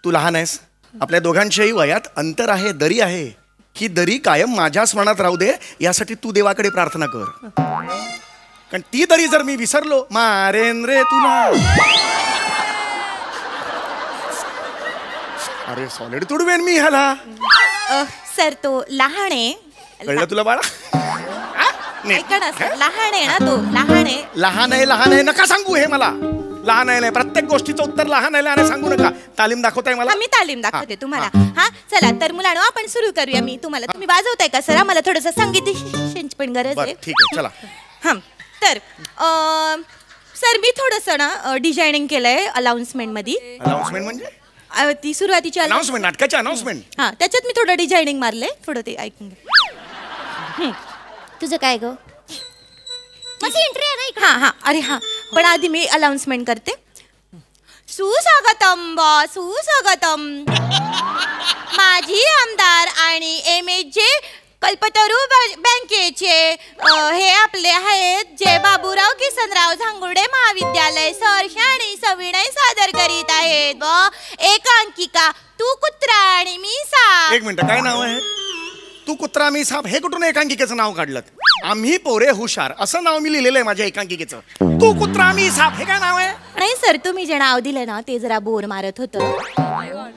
तू लहान आहेस आपल्या दोघांच्याही वयात अंतर आहे दरी आहे ही दरी कायम माझ्या स्मरणात राहू दे यासाठी तू देवाकडे प्रार्थना कर कारण ती दरी जर मी विसरलो मारेन रे तुला अरे सॉलिड तुडवेन मी ह्याला सर तो लहान आहे कळलं तुला बाळा ऐका ना सर लहान आहे ना तो लहान आहे लहान आहे नका सांगू हे मला लहान आहे प्रत्येक गोष्टीचं उत्तर लहान आहे सांगू नका तालीम दाखवताय मला मी तालीम दाखवते तुम्हाला हा चला तर मुलांनो आपण सुरू करूया मी तुम्हाला तुम्ही वाजवताय का सर मला थोडंसं संगीत शिक्षणाची पण गरज आहे ठीक आहे चला हा तर सर मी थोडंसं ना डिझायनिंग केलंय अनाउन्समेंट मध्ये अनाउन्समेंट म्हणजे ती सुरुवातीची अनाउन्समेंट नाटकाची अनाउन्समेंट हा त्याच्यात मी थोडं डिझायनिंग मारलंय थोडं ते ऐकून घ्या तुझं काय ग माझी एंट्री आहे ना इकडे. हा अरे हा पण आधी मी अनाउन्समेंट करते सुस्वागतम सुस्वागतम माजी आमदार आणि MHJ कल्पतरू बँकेचे हे आपले आहेत जे बाबूराव किसनराव झांगुर्डे महाविद्यालय सहर्ष आणि सविनय सादर करीत आहेत व एकांकिका तू कुत्रा आणि मी साप. एक मिनिट काय नाव आहे तू कुत्रा मी साप हे कुठून एकांकिकेचं नाव काढलं आम्ही पोरे हुशार असं नाव मी लिहिलेलं आहे माझ्या एकांकिकेचं तू कुत्रा मी साप हे काय नाव आहे नाही सर तुम्ही जे नाव दिलं ना ते जरा बोर मारत होतं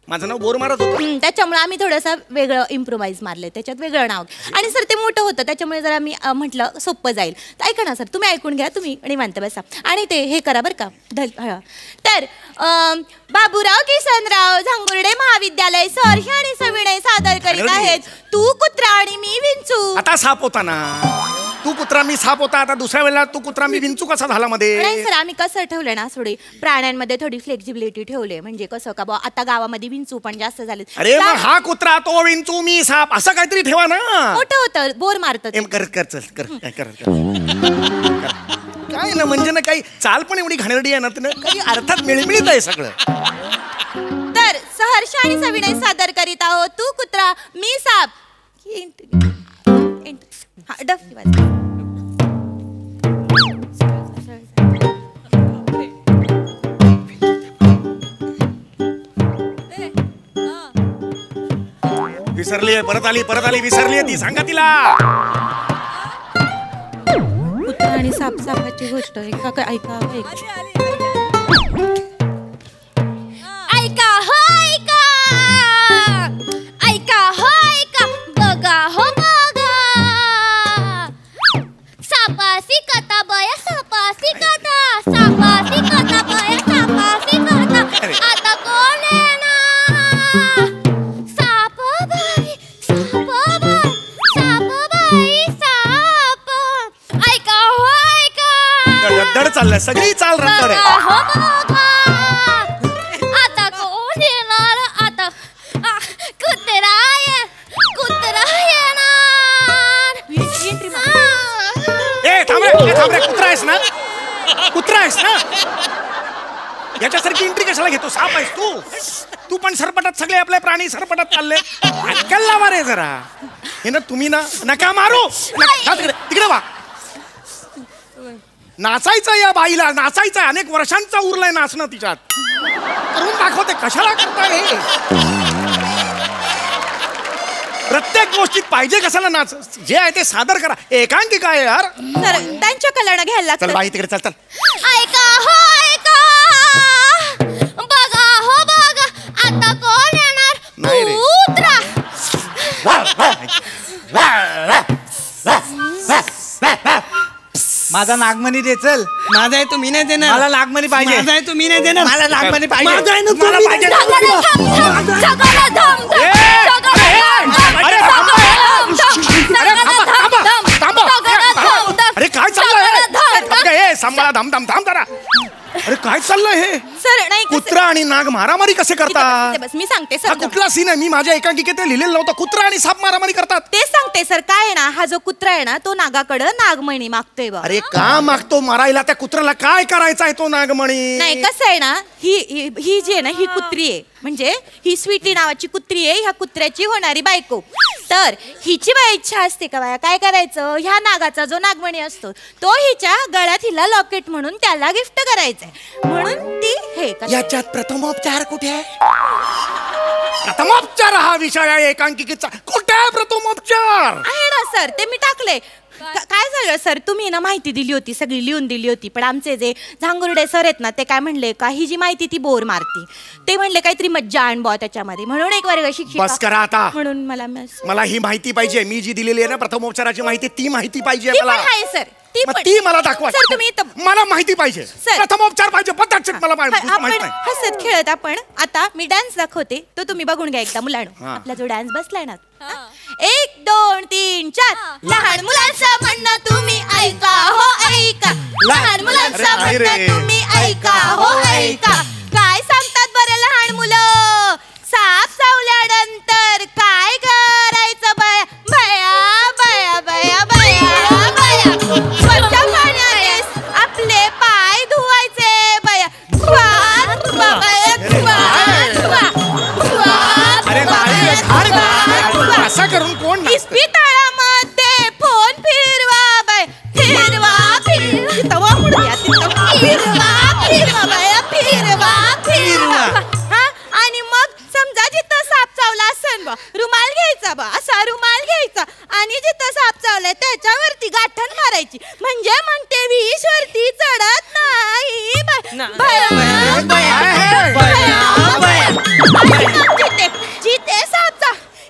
माझं नाव बोर मारत होतं त्याच्यामुळे आम्ही थोडंसं वेगळं इम्प्रोवाइज मारले त्याच्यात वेगळं नाव आणि सर ते मोठं होतं त्याच्यामुळे जरा मी म्हटलं सोपं जाईल तर ऐका ना सर तुम्ही ऐकून घ्या तुम्ही निवांत बसा आणि ते हे करा बरं का तर बाबूराव किसनराव झांगुर्डे महाविद्यालय सहर्ष आणि सविनय सादर करीत आहेत तू कुत्रा आणि मी विंचू. आता साप होता ना तू कुत्रा मी साप होता आता दुसऱ्या वेळेला तू कुत्रा मी विंचू कसा झाला मध्ये नाही सर आम्ही कसं ठेवलं ना थोडी प्राण्यांमध्ये थोडी फ्लेक्झिबिलिटी ठेवले म्हणजे कसं का बा आता गावामध्ये विंचू पण जास्त झाले अरे मग हा कुत्रा तो विंचू मी साप असं काहीतरी ठेवा ना मोठं होतं बोर मारत कर काय ना म्हणजे ना काही चाल पण एवढी घाणेरडी आहे ना काही अर्थात मिळमिळीत आहे सगळं. तर सहर्ष आणि सविनय सादर करीत आहोत तू कुत्रा मी साप. डफी वाजव. विसरली परत आली विसरली ती सांगा तिला कुत्रा आणि सापाची गोष्ट ऐका ऐका हो ऐका हो ऐका बघा हो बघा सापासी कथा बया सापासी कथा बया सापासी कथा आता कोण येणार साप बाई साप ऐका हो ऐका रद्दड चाललंय सगळी चाल रद्दड आहे. आता कोण येणार आता कुत्रा येणार. थांब रे कुत्रा आहेस ना याच्यासारखी एंट्री कशाला घेतो साप आहेस तू पण सरपटात सगळे आपले प्राणी सरपटात चालले अक्कल लावा रे जरा हे ना तुम्ही ना नका मारू तिकडे वा नाचायचं या बाईला नाचायचं अनेक वर्षांचा उरलाय नाचणं तिच्यात करून दाखवते कशाला करताय प्रत्येक गोष्टीत पाहिजे कशाला नाच जे आहे ते सादर करा एकांकिका आहे यार सर त्यांच्या कलानं घ्यायला लागतं. चल बाई तिकडे चल ऐका हो ऐका बघा हो बघा आता कोण येणार नाही रे. कुत्रा. माझा नागमणी दे चल. माझा आहे तो मी नाही देणार. मला नागमणी पाहिजे. माझा आहे तो मी नाही देणार. मला नागमणी पाहिजे. माझा आहे ना तो मला मी पाहिजे. नाही देणार. थांबा थांब मला थांब थांब थांब जरा. अरे काय चाललंय हे? सर नाही कुत्रा आणि नाग मारामारी कसे करतात? बस मी सांगते हा सर. कुठला सीन आहे? मी माझ्या एकांकिकेत लिहिलेलं नव्हतं. कुत्रा आणि साप मारामारी करतात. तेच सांगते सर. काय आहे ना, हा जो कुत्रा आहे ना तो नागाकडं नागमणी मागतोय बा. अरे का मागतो मारायला? त्या कुत्र्याला काय करायचा आहे तो नागमणी? नाही कसं आहे ना, ही जी आहे ना ही कुत्री आहे, म्हणजे ही स्वीटी नावाची कुत्री आहे, ह्या कुत्र्याची होणारी बायको. तर हिची इच्छा असते का बाया काय करायचं, ह्या नागाचा जो नागमणी असतो तो हिच्या गळ्यात हिला लॉकेट म्हणून त्याला गिफ्ट करायचंय, म्हणून ती हे याच्यात प्रथमोपचार कुठे आहे? प्रथमोपचार हा विषय आहे एकांकिकेचा. कुठे आहे प्रथमोपचार? आहे ना सर, ते मी टाकले. काय झालं सर, तुम्ही ना माहिती दिली होती, सगळी लिहून दिली होती, पण आमचे जे झांगुर्डे सर आहेत ना ते काय म्हणले का ही जी माहिती ती बोर मारती. ते म्हणले काहीतरी मज्जा आण बॉ त्याच्यामध्ये, म्हणून एक वर्ग शिक्षिका. बस करा आता. म्हणून मला ही माहिती पाहिजे. मी जी दिलेली आहे ना प्रथमोपचाराची माहिती, ती माहिती पाहिजे मला. आहे सर, ती मला दाखवा सर. तुम्ही मला माहिती पाहिजे. प्रथमोपचार पाहिजे पद्धतशीर. मला माहिती नाही. हसत खेळत आपण आता मी डान्स दाखवते, तो तुम्ही बघून घ्या एकदा मुलांनो. आपला जो डान्स बसलाय ना, 1 2 3 4. लहान मुलांचं म्हणणं तुम्ही ऐका हो ऐका. लहान मुलांचं म्हणणं तुम्ही ऐका हो ऐका. काय सांगतात बरं लहान मुलं? साप चावल्यानंतर काय करायचं बया बया बया बया बया बया. स्वच्छ पाण्याने आपले पाय धुवायचे बया. धुवा धुवा बया धुवा धुवा धुवा. असं करून कोण इस्पितळामध्ये फोन फिरवा बाय फिरवा फिरवा फिरवा फिरवा बाया फिरवा फिरवा. हा आणि मग समजा जिथं साप चावला असेल बा, रुमाल घ्यायचा बा, असा रुमाल घ्यायचा आणि जिथं साप चावलाय त्याच्यावरती गाठण मारायची, म्हणजे मग ते विष वरती चढत नाही.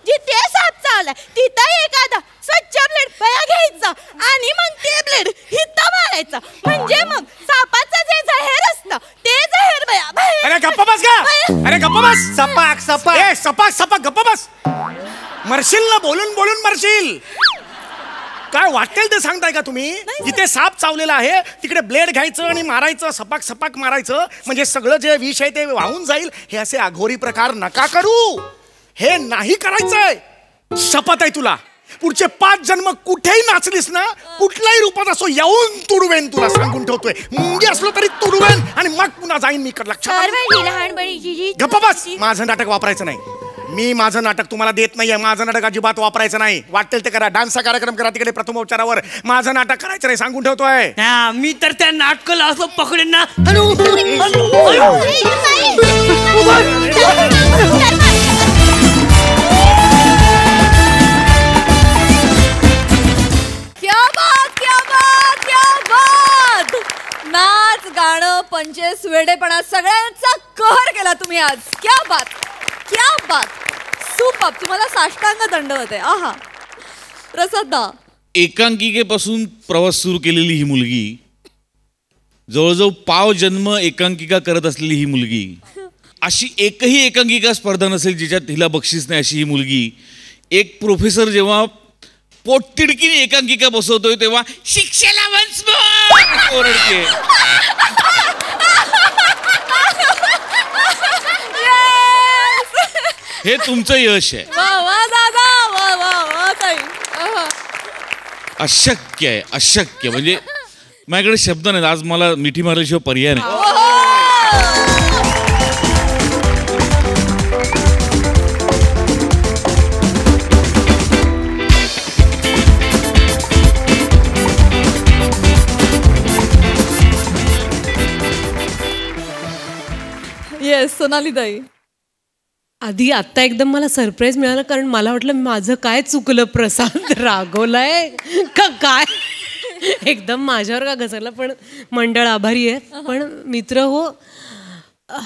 जिथे साप चावलाय तिथं एखादा स्वच्छ ब्लेड बया घ्यायचा आणि मग ते ब्लेड हिथं मारायचं, म्हणजे मग सापाचं जे जहेर असतं ते जहेर बया. अरे गप्प बस का? अरे गप्प बस. सपाक सपाक. ए सपाक सपाक गप्प बस. मरशील ना, बोलून बोलून मरशील. काय वाटेल ते सांगताय का तुम्ही? जिथे साप चावलेला आहे तिकडे ब्लेड घ्यायचं आणि मारायचं, सपाक सपाक मारायचं, म्हणजे सगळं जे विष आहे ते वाहून जाईल. हे असे अघोरी प्रकार नका करू. हे नाही करायचंय. शपथ आहे तुला. पुढचे 5 जन्म कुठेही नाचलीस ना, कुठल्याही रूपात असो, येऊन तुडवेन. तुला सांगून ठेवतोय. मुंगी असलो तरी तुडवेन आणि मग पुन्हा जाईन मी. लक्षात. गप्प बस. माझं नाटक वापरायचं नाही. मी माझं नाटक तुम्हाला देत नाहीये. माझं नाटक अजिबात वापरायचं नाही. वाटेल ते करा. डान्सचा कार्यक्रम करा तिकडे प्रथमोपचारावर. माझं नाटक करायचं नाही, सांगून ठेवतोय. मी तर त्या नाटकाला असं पकडेन ना. नाच गाणं पंचेस वेडेपणा सगळ्यांचा कहर केला तुम्ही आज. क्या बात क्या बात. सुपर. तुम्हाला साष्टांग दंडवत आहे. आहा. प्रसादा, एकांकिकेपासून प्रवास सुरू केलेली ही मुलगी, जवळजवळ 5 जन्म एकांकिका करत असलेली ही मुलगी, अशी एकही एकांकिका स्पर्धा नसेल जिच्यात हिला बक्षीस नाही अशी ही मुलगी. एक प्रोफेसर जेव्हा पोटतिडकीने एकांकिका बसवतोय तेव्हा शिक्षेला वन्स मोर ओरडते. हे तुमचं यश आहे. वा वा दादा, वा वा वा ताई. अशक्य आहे, अशक्य. म्हणजे माझ्याकडे शब्द नाहीत. आज मला मिठी मारल्याशिवाय पर्याय नाही. येस सोनाली ताई. आधी आत्ता एकदम मला सरप्राईज मिळालं, कारण मला वाटलं माझं काय चुकलं, प्रसाद रागवलाय का काय, एकदम माझ्यावर का घसरला. पण मंडळ आभारी आहे. पण मित्र हो,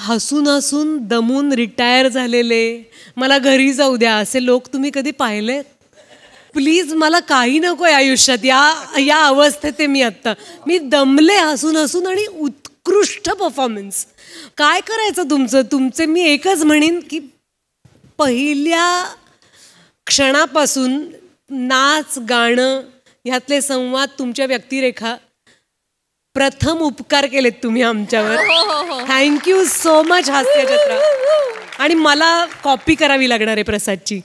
हसून हसून दमून रिटायर झालेले, मला घरी जाऊ द्या असे लोक तुम्ही कधी पाहिले? प्लीज, मला काही नको आहे आयुष्यात. या अवस्थेत आहे मी आत्ता. मी दमले हसून हसून. आणि उत्कृष्ट परफॉर्मन्स. काय करायचं तुमचे मी एकच म्हणेन की पहिल्या क्षणापासून नाच गाणं ह्यातले संवाद, तुमच्या व्यक्तिरेखा प्रथम उपकार केलेत तुम्ही आमच्यावर. थँक्यू सो मच हास्य जत्रा. आणि मला कॉपी करावी लागणार आहे प्रसादची.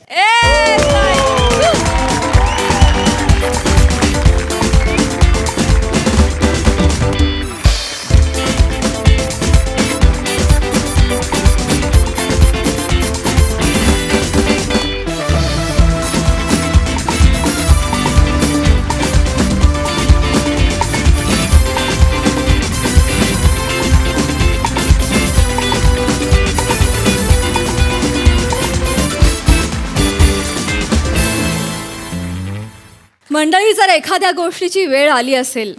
मंडळी, जर एखाद्या गोष्टीची वेळ आली असेल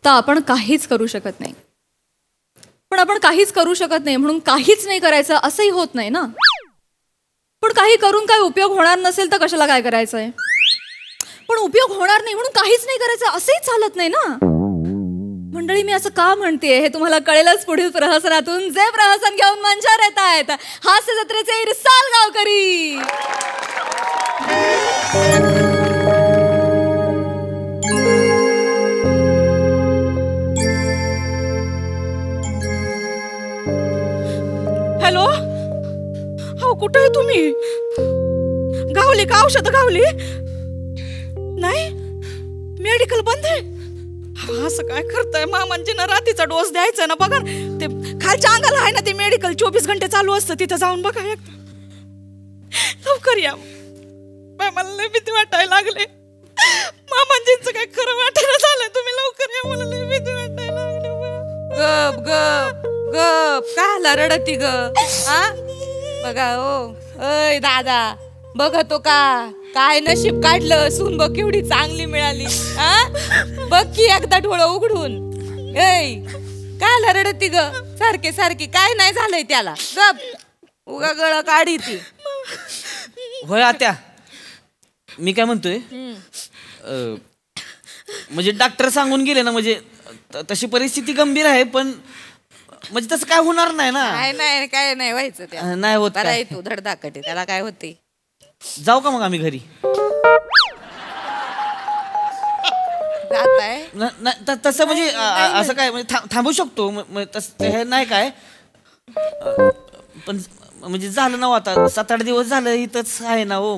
तर आपण काहीच करू शकत नाही. पण आपण काहीच करू शकत नाही म्हणून काहीच नाही करायचं असंही होत नाही ना. पण काही करून काय उपयोग होणार नसेल तर कशाला काय करायचंय. पण उपयोग होणार नाही म्हणून काहीच नाही करायचं असंही चालत नाही ना. मंडळी, मी असं का म्हणते हे तुम्हाला कळेलच पुढील प्रहसनातून, जे प्रहसन घेऊन मंचावर येत आहेत हास्य जत्रेचे इरसाल गावकरी. हॅलो, हो कुठे आहे तुम्ही? गावली का? औषध गावली नाही? मेडिकल बंद आहे? असं काय करताय? मामांजींना रात्रीचा डोस द्यायचा ना. बघा ते खालच्या अंगाला आहे ना ते मेडिकल, 24 घंटे चालू असतं. तिथं जाऊन बघा एकदा. लवकर या. मला लय भीती वाटायला लागले. मामांजींचं काय खरं वाटायला झालं. तुम्ही लवकर या, मला लय भीती वाटायला लागले. गप गप गप, काला रडती ग? बघा ओ, अय दादा, बघतो का काय नशीब काढलं. सून बघ केवढी चांगली मिळाली. बघ की एकदा डोळं उघडून. ऐ काला रडती ग सारखे सारखी? काय नाही झालंय त्याला. गप, उगा गळ काढी ती. होय आत्या, मी काय म्हणतोय, म्हणजे डॉक्टर सांगून गेले ना, म्हणजे तशी परिस्थिती गंभीर आहे, पण म्हणजे तसं काय होणार नाही ना. काय नाही व्हायचं त्या. नाही होत. बरा आहे तू धडधाकटे, त्याला काय होते. जाऊ का मग आम्ही घरी? तसं म्हणजे असं काय म्हणजे थांबू शकतो हे नाही काय, पण म्हणजे झालं ना आता 7-8 दिवस झालं इथंच आहे ना हो.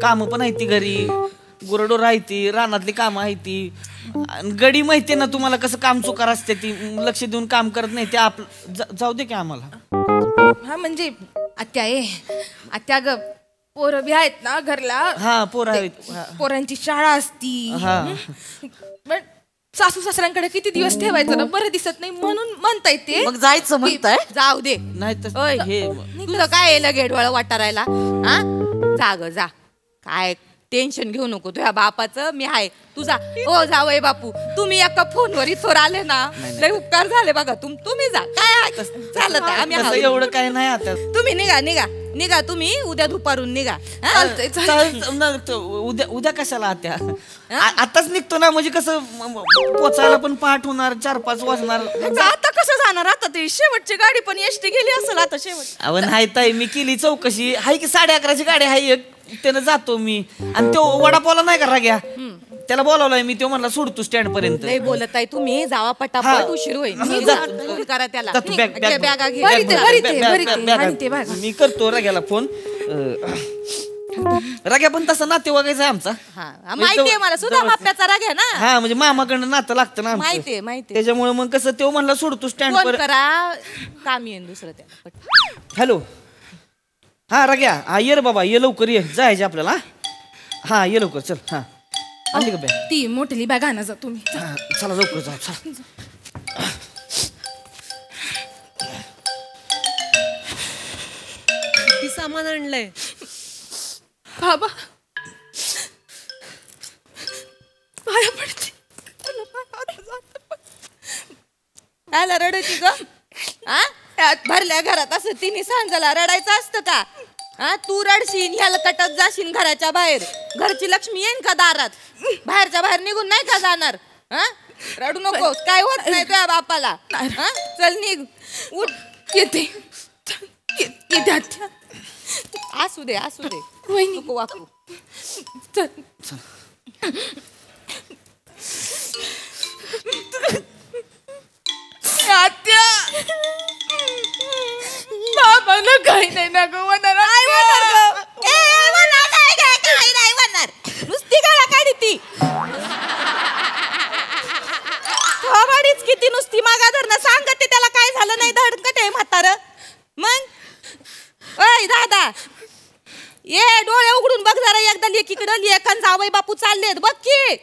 कामं पण आहे ती घरी, गुरडोर आहे ती, रानातली कामं आहे ती. गडी माहितीये ना तुम्हाला कसं काम चुकार असते ती, लक्ष देऊन काम करत नाही ते. जाऊ दे की आम्हाला. हा म्हणजे आत्या ग पोरं बी आहेत ना घरला. हा पोरं आहेत, पोरांची शाळा असती. पण सासू सासऱ्यांकडे किती दिवस ठेवायचं ना, बरं दिसत नाही म्हणून म्हणताय ते. मग जायचं म्हणताय? जाऊ दे. नाही तुझं काय गेडवाळ वाटारायला. जा ग जा, काय टेन्शन घेऊ नको. तुझ्या बापाचं मी आहे. तुझा हो जावय बापू, तुम्ही एका फोनवर इथवर आले ना, लय उपकार झाले बघा. तुम्ही जा, काय चालत आम्ही एवढं काय नाही. आता तुम्ही निघा तुम्ही उद्या दुपारून निघा. उद्या कशाला आत्या? आताच निघतो ना, म्हणजे कसं पोचायला पण पाठ होणार, 4-5 वाजणार. आता कसं जाणार? आता ती शेवटची गाडी पण एसटी गेली असेल आता शेवट. अहो नाही ताई, मी केली चौकशी. हाय की 11:30ची गाडी आहे एक, त्यानं जातो मी. आणि तो वडापावला नाही का राग्या, त्याला बोलावलाय मी. तो म्हणला सोडतो स्टँड पर्यंत. नाही बोलत आहे तुम्ही, जावा पटापट, उशीर होईल. करा त्याला. मी करतो राग्याला फोन. राग्या पण तसा नातेवाईकाचा आहे आमचा. माहितीये मला, सुद्धा माप्याचा राग्या ना. हा म्हणजे मामाकडनं नातं लागतं ना. माहितीये. त्याच्यामुळे मग कसं तो म्हणला सोडतो स्टँड पर्यंत. करा काम येईन दुसरं त्याला. हॅलो, हा राग्या, हा ये रे बाबा, ये लवकर, ये जायचे आपल्याला. हा ये लवकर, चल. हा आणली का बॅग? ती मोठली बॅग आणा जा तुम्ही. चला लवकर जा. चला. किती सामान आणलंय बाबा? पाया पडते. आला रडायची ग? भरल्या घरात असं तिने सांगायला रडायचं असतं का? तू रडशील, ह्याला कटत जाशील घराच्या बाहेर. घरची लक्ष्मी येईन का दारात? बाहेरच्या बाहेर निघून नाही का जाणार? रडू नको, काय होत नाही तुझ्या बापाला. चल निघ, उठ. येते. असू दे नको वाकू. काही नाही ना गं होणार. काय होणार गं? काही नाही होणार. नुसती गाळा काढी ती. थोबाडीच किती नुसती मागा धरणं सांगते त्याला काय झालं नाही धडकत आहे म्हातारं. मग ओय दादा ये डोळे उघडून बघ जरा एकदा लेकीकडं लेखन जावई बापू चाललेत बघ की.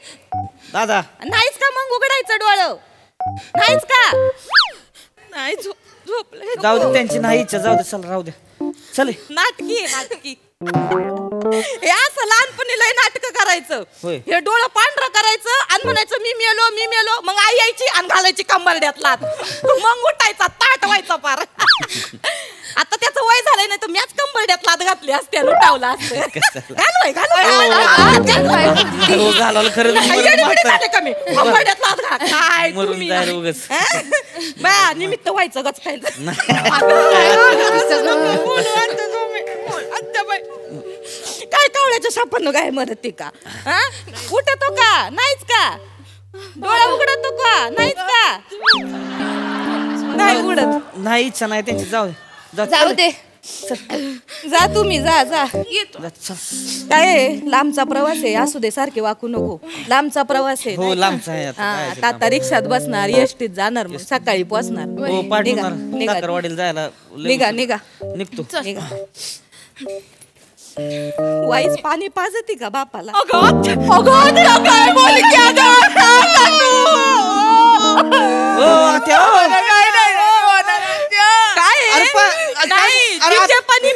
दादा नाहीच का मग उघडायचं डोळं? नाहीच का? नाही झोपले. जाऊ दे त्यांची नाही इच्छा जाऊ दे चल राहू दे चल. नाटकी नाटकी हे असं लहानपणी लय नाटक करायचं. हे डोळं पांढरं करायचं आणि म्हणायचं मी मेलो मग आई यायची आणि घालायची कंबरड्यात लात. मग उठायचा ताट व्हायचा पार. आता त्याचं वय झालंय नाही तर मॅच कंबरड्यात लात घातली असते लुटावला असते. घालवलं खरं कमी कंबरड्यात लात घाल काय बा निमित्त व्हायचं गच खायचं. काय कावळ्याच्या सापानं काय मरते का? उठतो का? नाहीच का? डोळा उघडतो का? नाहीच का? नाही उघडत. नाही इच्छा नाही त्यांची जाऊ जाऊ दे जा तुम्ही जा जा. काय लांबचा प्रवास आहे असू दे सारखे वाकू नको. लांबचा प्रवास आहे. हो लांबचा आहे आता रिक्षात बसणार एसटीत जाणार मग सकाळी पोहोचणार. हो पाठवणार साखरवाडीला जायला. निघा निघतो निघा. वाईस पाणी पाजती का बापाला?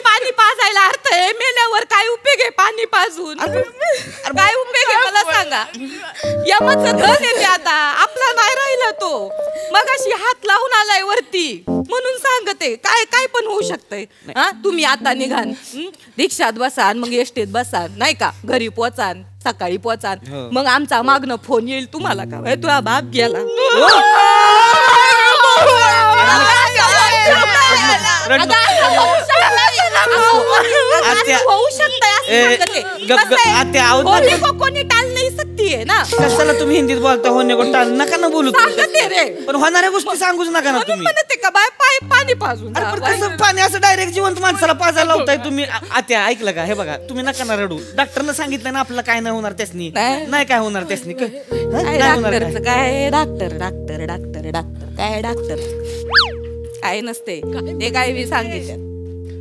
पाणी पाजायला अर्थ आहे मेल्यावर काय उपयोग आहे पाणी पाजून? काय उपयोग आहे मला सांगा. यमाचं धन येते आता आपला नाही राहिला तो. मग अशी हात लावून आलाय वरती म्हणून सांगते काय काय पण होऊ शकतंय. तुम्ही आता निघान रिक्षात बसान मग एसटीत बसान नाही का घरी पोचान सकाळी पोचान मग आमचा मागणं फोन येईल तुम्हाला का तुझा बाप गेला. होऊ शकत कोणी टाल नाही सकती आहे ना. कशाला तुम्ही हिंदीत बोलता होणे को टाल नका ना बोलू रे. पण होणाऱ्या गोष्टी सांगूच नका ना तुम्ही. म्हणते का बाय पाणी पाजून कसं पाणी असं डायरेक्ट जिवंत माणसाला पाजायला लावताय तुम्ही. आत्या ऐकलं का? हे बघा तुम्ही नका ना रडू. डॉक्टरनं सांगितलं ना आपल्याला काय नाही होणार त्यासनी. नाही काय होणार त्यासनी. डॉक्टरचं काय डॉक्टर डॉक्टर डॉक्टर डॉक्टर काय डॉक्टर काय नसते ते काय बी सांगितलं.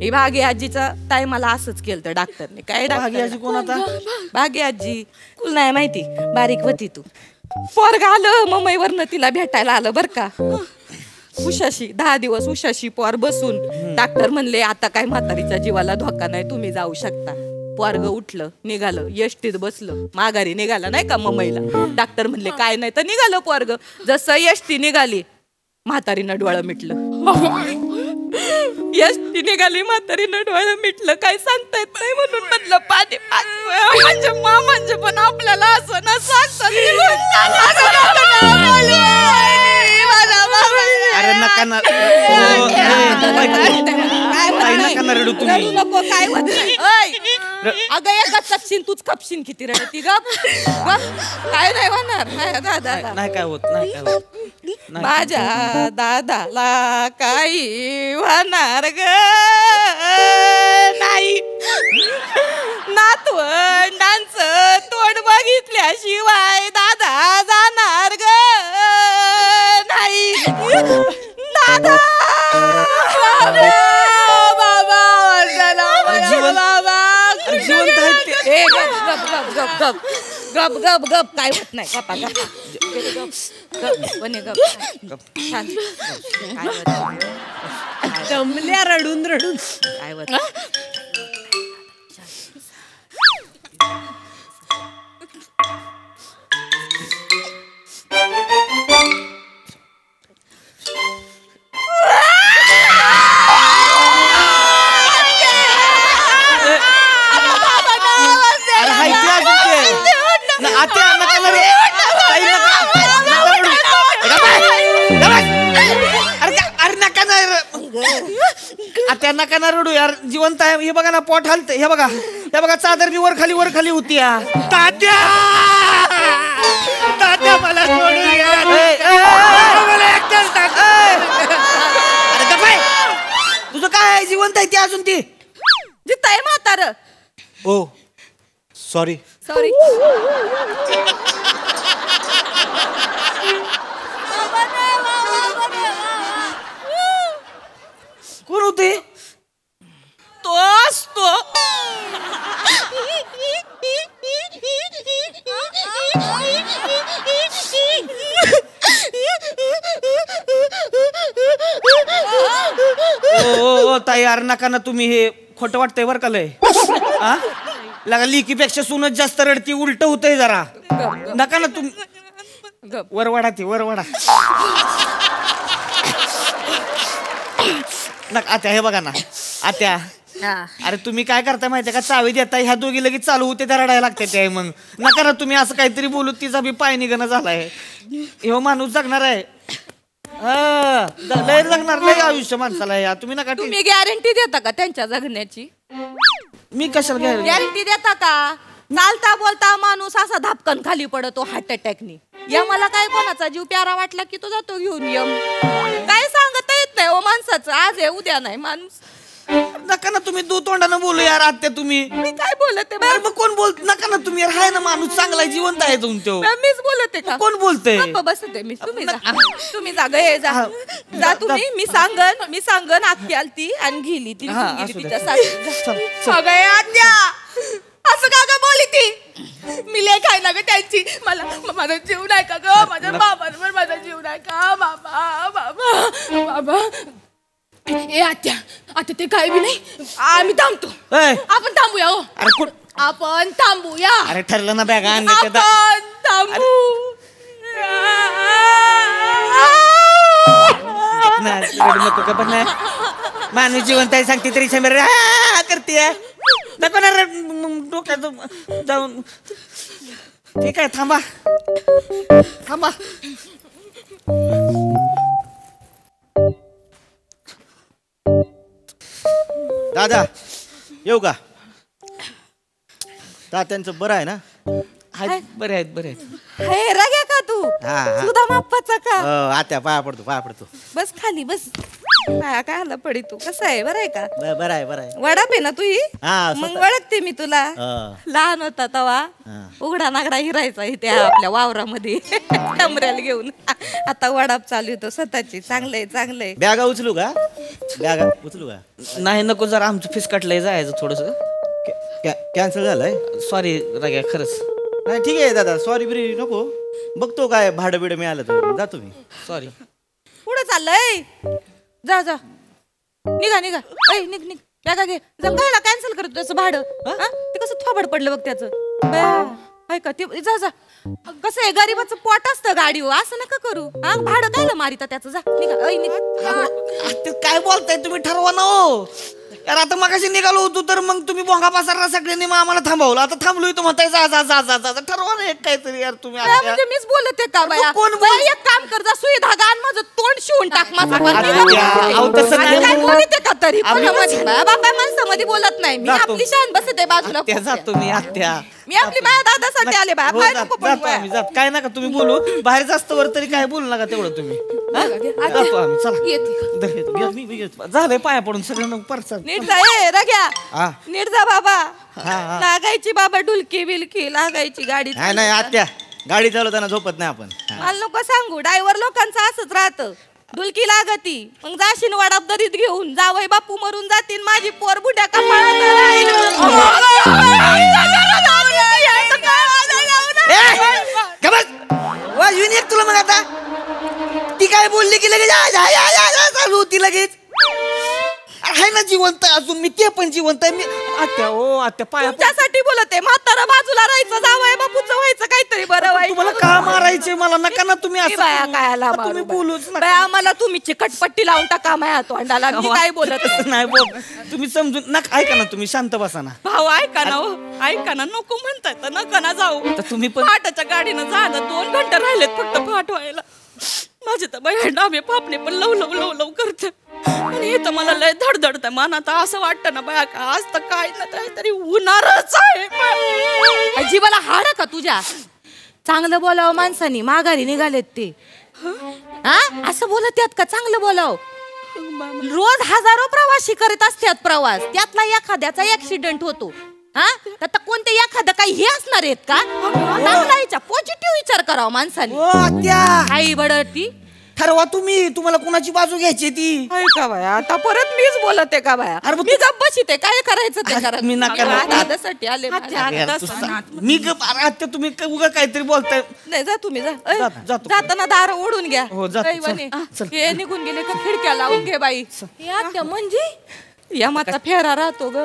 ही भागी आजीचा टायमाला असंच केलं तर डॉक्टरने. काय भागी आजी कोण आता? भागी आजी तुला नाही माहिती बारीक होती तू. पोरग आलं मुंबईवरनं तिला भेटायला आलं बर का. उशाशी 10 दिवस उशाशी पोर बसून डॉक्टर म्हणले आता काय म्हातारीच्या जीवाला धोका नाही तुम्ही जाऊ शकता. पोरग उठलं निघालं एसटीत बसलं माघारी निघाला नाही का मुंबईला. डॉक्टर म्हणले काय नाही तर निघालं पोरग. जसं एसटी निघाली म्हातारीनं डोळं मिटलं. एसटी निघाली म्हातारीनं डोळं मिटलं. काय सांगता येत नाही म्हणून म्हणलं पाणी म्हणजे मामांचे पण आपल्याला असं ना सांगतात. अरे नका ना नका ना रडू तुम्ही. नको काय होत अगं एकच कपशीन तूच कपशीन किती रडती गप काय नाही होणार. नाही काय होत नाही काय होत. माझ्या दादाला काही होणार ग नाही. नातवंडांचं तोंड बघितल्याशिवाय दादा जाणार ग नाही. दादा गप गप गप काय होत नाही. गप्पा जमल्या रडून रडून काय होत. आता नका ना रडू यार. जिवंत आहे. हे बघा ना पोट हलते. हे बघा हे बघा चादर बी वर खाली होती. तात्या तात्या मला सोडून तुझं काय जिवंत जिवंत आहे ती अजून ती जिताय म्हातार. ओ सॉरी. सॉरी. कोण होते? तोच तो. ओ ताई यार नका ना तुम्ही, हे खोटं वाटतंय बरं का लय. हा लगा लिकीपेक्षा सुनच जास्त रडती, उलट होतंय जरा. नका ना तुम्ही. वरवाडा ती वरवाडा. नका आत्या, हे बघा ना आत्या. अरे तुम्ही काय करताय माहितीये का, चावी देताय ह्या दोघी लगेच चालू होते त्या रडायला लागते ते. मग नका ना तुम्ही असं काहीतरी बोलू, तिचा बी पाय निघणं झालाय. ह्यो माणूस जगणार आहे. लय जगणार, लय आयुष्य माणसाला या. तुम्ही नका. तुम्ही गॅरंटी देता का त्यांच्या जगण्याची? मी कशाला गॅरंटी देता का? चालता बोलता माणूस असा धापकन खाली पडतो हार्ट अटॅकनी. या मला काय कोणाचा जीव प्यारा वाटला की तो जातो घेऊन यम. काय सांगता येत नाही ओ माणसाचं, आज आहे उद्या नाही माणूस. नका ना तुम्ही दू तोंडानं बोलू यार आत्या तुम्ही. मी काय बोलते? मग कोण बोलत? नका ना तुम्ही यार, हाय ना माणूस चांगला जिवंत आहे तुमच्या. मीच बोलते का? कोण बोलतय? बसते मी. तुम्ही जा, तुम्ही जा गे, जा तुम्ही. मी सांगन आखी आलती आणि गेली ती तिच्यासाठी. सगळे आत्या असं का ग बोली ती? मी लेख आहे ना ग त्यांची. मला माझा जीव नाही का ग? माझ्या बाबांवर माझा जीव नाही का? बाबा बाबा बाबा. ए आत्या, आता ते काय बी नाही. आम्ही थांबतो. आपण थांबूया हो. आपण थांबूया. अरे ठरलं ना बॅग आणले आपण थांबू. नको का पण माणूस जिवंत आहे सांगते तरी समोर करते. नको ना डोक्यात जाऊन. ठीक आहे थांबा थांबा. दादा येऊ का? तात्यांचं बरं आहे ना? बरे आहेत बरे आहेत. हे रग्या का तू? सुधा माप्पाचा का? आत्या पाया पडतो. बस खाली बस. पाया काय आला पडी तू. कसं आहे? बरं आहे का? बरं आहे. वडाप आहे ना तू ही? मग ओळखते मी तुला. लहान होता तवा उघडा नागडा हिरायचा इथे आपल्या वावरामध्ये टमऱ्याला घेऊन. आता वडाप चालू होतो स्वतःची. चांगलंय. बॅगा उचलू का? नाही नको, जरा आमचं फीस कटलंय, जायचं थोडस. कॅन्सल झालंय. सॉरी रग्या, खरंच. नाही ठीक आहे दादा, सॉरी बिरी नको. बघतो काय भाडं बिडं मिळालं तर जातो मी. सॉरी. पुढे चाललंय. जा निघा निघ. बॅगा घे. जमगायला कॅन्सल करतो त्याचं भाडं. ते कसं थोबड पडलं बघ त्याचं. ऐका ते जा. कसं आहे, गरीबाचं पोट असतं गाडीवर. असं नका करू. भाडं कायला मारिता त्याचं. जा निघा. काय बोलताय तुम्ही? ठरवा ना हो यार. आता मगाशी निघालो होतो तर मग तुम्ही बोंगा पासारला सगळ्यांनी आम्हाला थांबवलं. आता थांबलोय तर म्हणताय जा. ठरवा ना एक काहीतरी यार तुम्ही. म्हणजे मीच बोलते का बाया? कोण एक काम कर, जा सुई धागा आणि माझं तोंड शिवून टाक. माझं बोलते का तरी बाबा माणसामध्ये बोलत नाही मी. आपली शान बसते बाजूला. जातो मी आत्या. मी आपली बाया दादासाठी आले बाया. काय नका तुम्ही बोलू. बाहेर जास्त वर तरी काय बोलू नका तेवढं तुम्ही. जातो आम्ही. चला झालंय पाया पडून सगळं परसा. नीट जा रग्या. नीट जा बाबा. लागायची बाबा डुलकी बिलकी लागायची गाडी. नाही आत्या, गाडी चालवताना झोपत नाही आपण. मला नको सांगू, ड्रायव्हर लोकांचं असंच राहतं. डुलकी लागती मग जाशीन वाडाप दरीत घेऊन. जावई बापू मरून जातील, माझी पोर बुड्या कपाळात राहील. तुला मग आता ती काय बोलली की लगेच चालू होती लगेच. आहे ना जिवंत अजून मी, ते पण जिवंत आहे मी. आत्या पाया तुमच्यासाठी बोलते. म्हातारा बाजूला राहायचं, जावई बापूचं व्हायचं काहीतरी बरं व्हायचं. तुम्हाला का मारायचे मला? नका ना तुम्ही असं बाया काय तुम्ही बोलूच बाया. मला तुम्ही चिकटपट्टी लावून टाका माझ्या तोंडाला. मी काय बोलत नाही बोल. तुम्ही समजून नका. ऐका ना तुम्ही, शांत बसा ना. भाऊ ऐका ना. ऐका ना, नको म्हणताय तर नका ना जाऊ. तर तुम्ही पण फाटाच्या गाडीनं जाणं 2 घंटे राहिलेत फक्त फाट व्हायला. माझे तर बाई डावे पापणे पण लव करते. आणि हे तर मला लय धडधडत मनात. असं वाटतं ना बाया का आज तर काय ना काहीतरी होणारच आहे. जीवाला हाड का तुझ्या? चांगलं बोलावं माणसानी, माघारी निघालेत ते. असं बोलत यात का? चांगलं बोलाव. रोज हजारो प्रवासी करीत असतात प्रवास, त्यातला एखाद्याचा ऍक्सिडेंट होतो. हा तर कोणते एखादं काही हे असणार आहेत का? पॉझिटिव्ह विचार करावा माणसाने. आई बडती ठरवा तुम्ही, तुम्हाला कुणाची बाजू घ्यायची ती. का बाया, आता परत मीच बोलते का बाया? मी गप्प बसते, काय करायचं ते करा. मी नका दादासाठी आले मी आत्या तुम्ही उगा काहीतरी बोलताय. नाही जा तुम्ही जा, जाताना दार ओढून घ्या. हे निघून गेले का खिडक्या लावून घे बाई. म्हणजे यमाचा फेरा राहतो ग,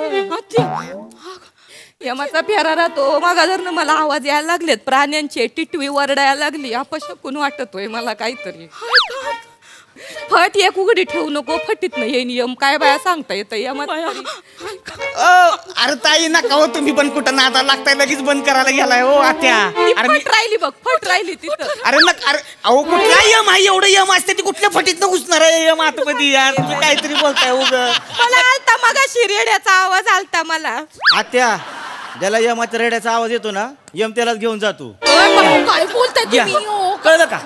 यमाचा फेरा राहतो. मग जर मला आवाज यायला लागलेत प्राण्यांचे, टिटवी वरडायला लागली, अपशकून वाटतोय मला काहीतरी. फट एक उघडी ठेवू नको, फटीत नाही हे नियम काय बाया सांगता येत. अरे ताई नका हो, तुम्ही पण कुठं नादा लागताय, लगेच बंद करायला गेलाय हो आत्या. फट राहिली बघ, फट राहिली तिथं. अरे अरे अहो कुठला यम आहे, एवढं यम असते ती कुठल्या फटीत न घुसणार आहे यम आतमध्ये. यार तुम्ही काहीतरी बोलताय उग. मला आलता मगाशी रेड्याचा आवाज आलता मला. आत्या ज्याला यमाच्या रेड्याचा आवाज येतो ना, यम त्यालाच घेऊन जातो. काय बोलताय तुम्ही? कळलं का?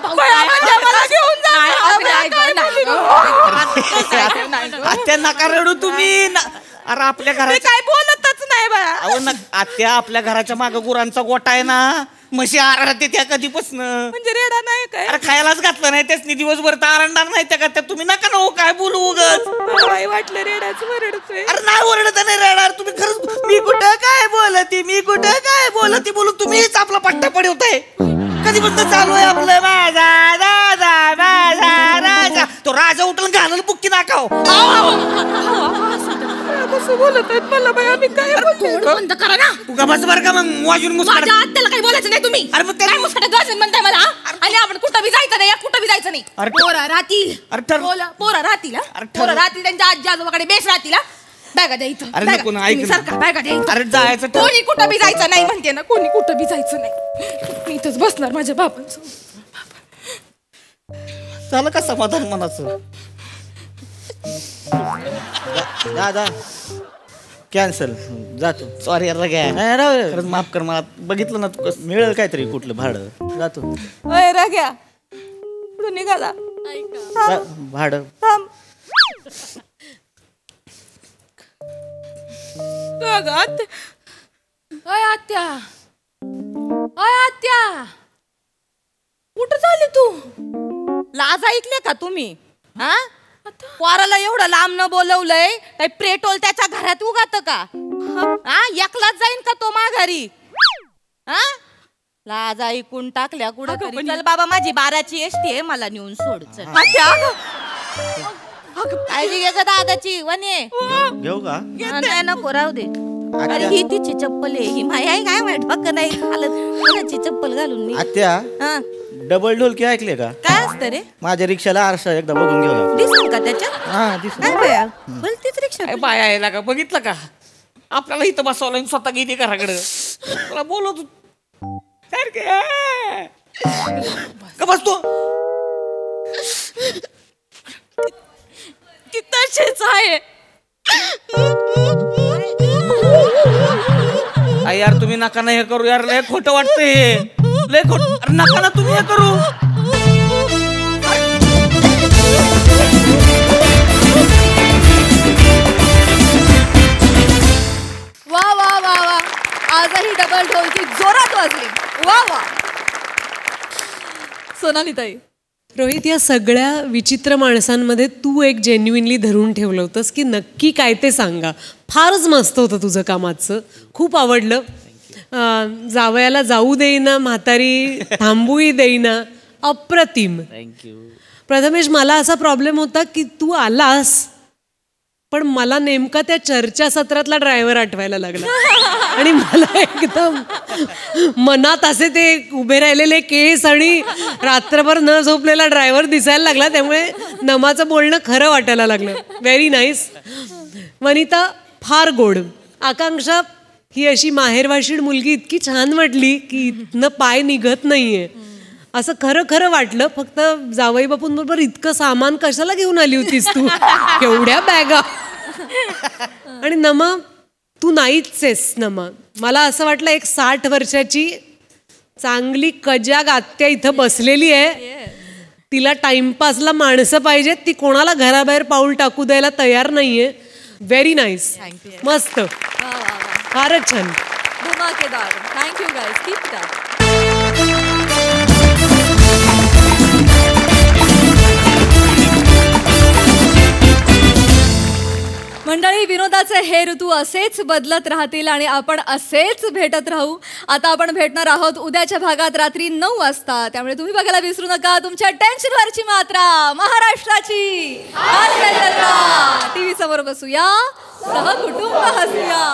आत्या नका रडू तुम्ही. अरे आपल्या घरात काय बोलतच नाही बाळा. अहो आत्या आपल्या घराच्या मागे गुरांचा गोठा आहे ना, म्हशी आरडते त्या कधीपासून. म्हणजे रेडा नाही काय? अरे खायलाच घातलं नाही त्यासनी, दिवसभर तर आरडणार नाही त्या का. तुम्ही नका ना हो, काय बोलू उगच. वाटलं रेडाच वरडतोय. अरे नाही ओरडत नाही रडणार तुम्ही खरंच. मी कुठं काय बोलती, मी कुठं काय बोलती बोलू तुम्हीच आपला पट्टा पडवताय. कधीपासून चालू आहे आपलं माझा राजा माझा राजा. तो राजा उठून घालून बुक्की नाकाव. कसं बोलत आहेत मला बाई, आम्ही काय बोलतो? बंद करा ना. उगा बस बरं का, मग वाजून मुस्काट. माझ्या आत्याला काही बोलायचं नाही तुम्ही. अरे मग काय मुस्काट गाजून म्हणताय मला? आणि आपण कुठं बी जायचं नाही, कुठं बी जायचं नाही. पोरा राहतील, पोरा राहतील, पोरा राहतील त्यांच्या आजी आजोबाकडे बेस राहतील. बॅगा द्या इथं. अरे नको ना, ऐक सारखा बॅगा द्या इथं. अरे जायचं कोणी कुठं बी जायचं नाही म्हणते ना, कोणी कुठं बी जायचं नाही. मी इथंच बसणार माझ्या बाबांचं. झालं का समाधान मनाचं? दादा कॅन्सल जातो. सॉरी यार खरंच माफ कर मला. बघितलं ना तू कसं मिळेल काहीतरी कुठलं भाडं. जातो राग्या कुठं निघाला भाडं. आत्या आत्या कुठं चालली तू? लाज ऐकले का तुम्ही? हा पोराला एवढं लांब न बोलवलंय, काही पेट्रोल त्याच्या घरात उगात का? हा एकलाच जाईन का तो माघारी? हा लाज ऐकून टाकल्या कुठं. चल बाबा माझी 12ची एसटी आहे, मला नेऊन सोड. काळजी घे का दादाची वने घेऊ का? नाही नको राहू दे. अरे ही तिची चप्पल आहे, ही माय आहे काय माहित बघ नाही घालत कोणाची चप्पल घालून. आत्या डबल ढोलकी ऐकले का? काय असतं रे? माझ्या रिक्षाला आरसा एकदा बघून घेऊया. दिसेल का त्याच्यात? हा दिसेल. भलतीच रिक्षा बाया यायला का बघितलं का? आपल्याला इथं बसवलं स्वतः गेली घराकडे. मला बोलत का बसतो तसेच आहे. यार तुम्ही नका ना हे करू यार, लय खोटं वाटतंय. लय खोट नका ना तुम्ही हे करू. वा वा वा वा, आजही डबल ढोलकी जोरात वाजली. वा वा सोनाली ताई. रोहित, या सगळ्या विचित्र माणसांमध्ये तू एक जेन्युइनली धरून ठेवलं होतंस की नक्की काय ते सांगा. फारच मस्त होतं तुझं कामाचं, खूप आवडलं. जावयाला जाऊ देईना, म्हातारी थांबूही देईना, अप्रतिम. थँक्यू. प्रथमेश, मला असा प्रॉब्लेम होता की तू आलास पण मला नेमका त्या चर्चा सत्रातला ड्रायव्हर आठवायला लागला आणि मला एकदम मनात असे ते उभे राहिलेले केस आणि रात्रभर न झोपलेला ड्रायव्हर दिसायला लागला. त्यामुळे नमाचं बोलणं खरं वाटायला लागलं. Very nice. वनिता फार गोड. आकांक्षा ही अशी माहेरवाशीण मुलगी इतकी छान वाटली की इथनं पाय निघत नाहीये असं खरं खरं वाटलं. फक्त जावई बापूंबरोबर इतकं सामान कशाला घेऊन आली होतीस तू? केवढ्या बॅगा. आणि नमा तू नाहीच आहेस नमा. मला असं वाटलं एक 60 वर्षाची चांगली कजाग आत्या इथं बसलेली आहे. तिला टाइमपासला माणसं पाहिजेत, ती कोणाला घराबाहेर पाऊल टाकू द्यायला तयार नाहीये. व्हेरी नाईस, मस्त, फारच छान, धमाकेदार. Thank you guys, keep that. मंडळी, विनोदाचे हे ऋतू असेच बदलत राहतील आणि आपण असेच भेटत राहू. आता आपण भेटणार आहोत उद्याच्या भागात रात्री 9 वाजता. त्यामुळे तुम्ही बघायला विसरू नका तुमच्या टेन्शनवरची मात्रा महाराष्ट्राची टीव्ही समोर बसूया, सहकुटुंब हसूया.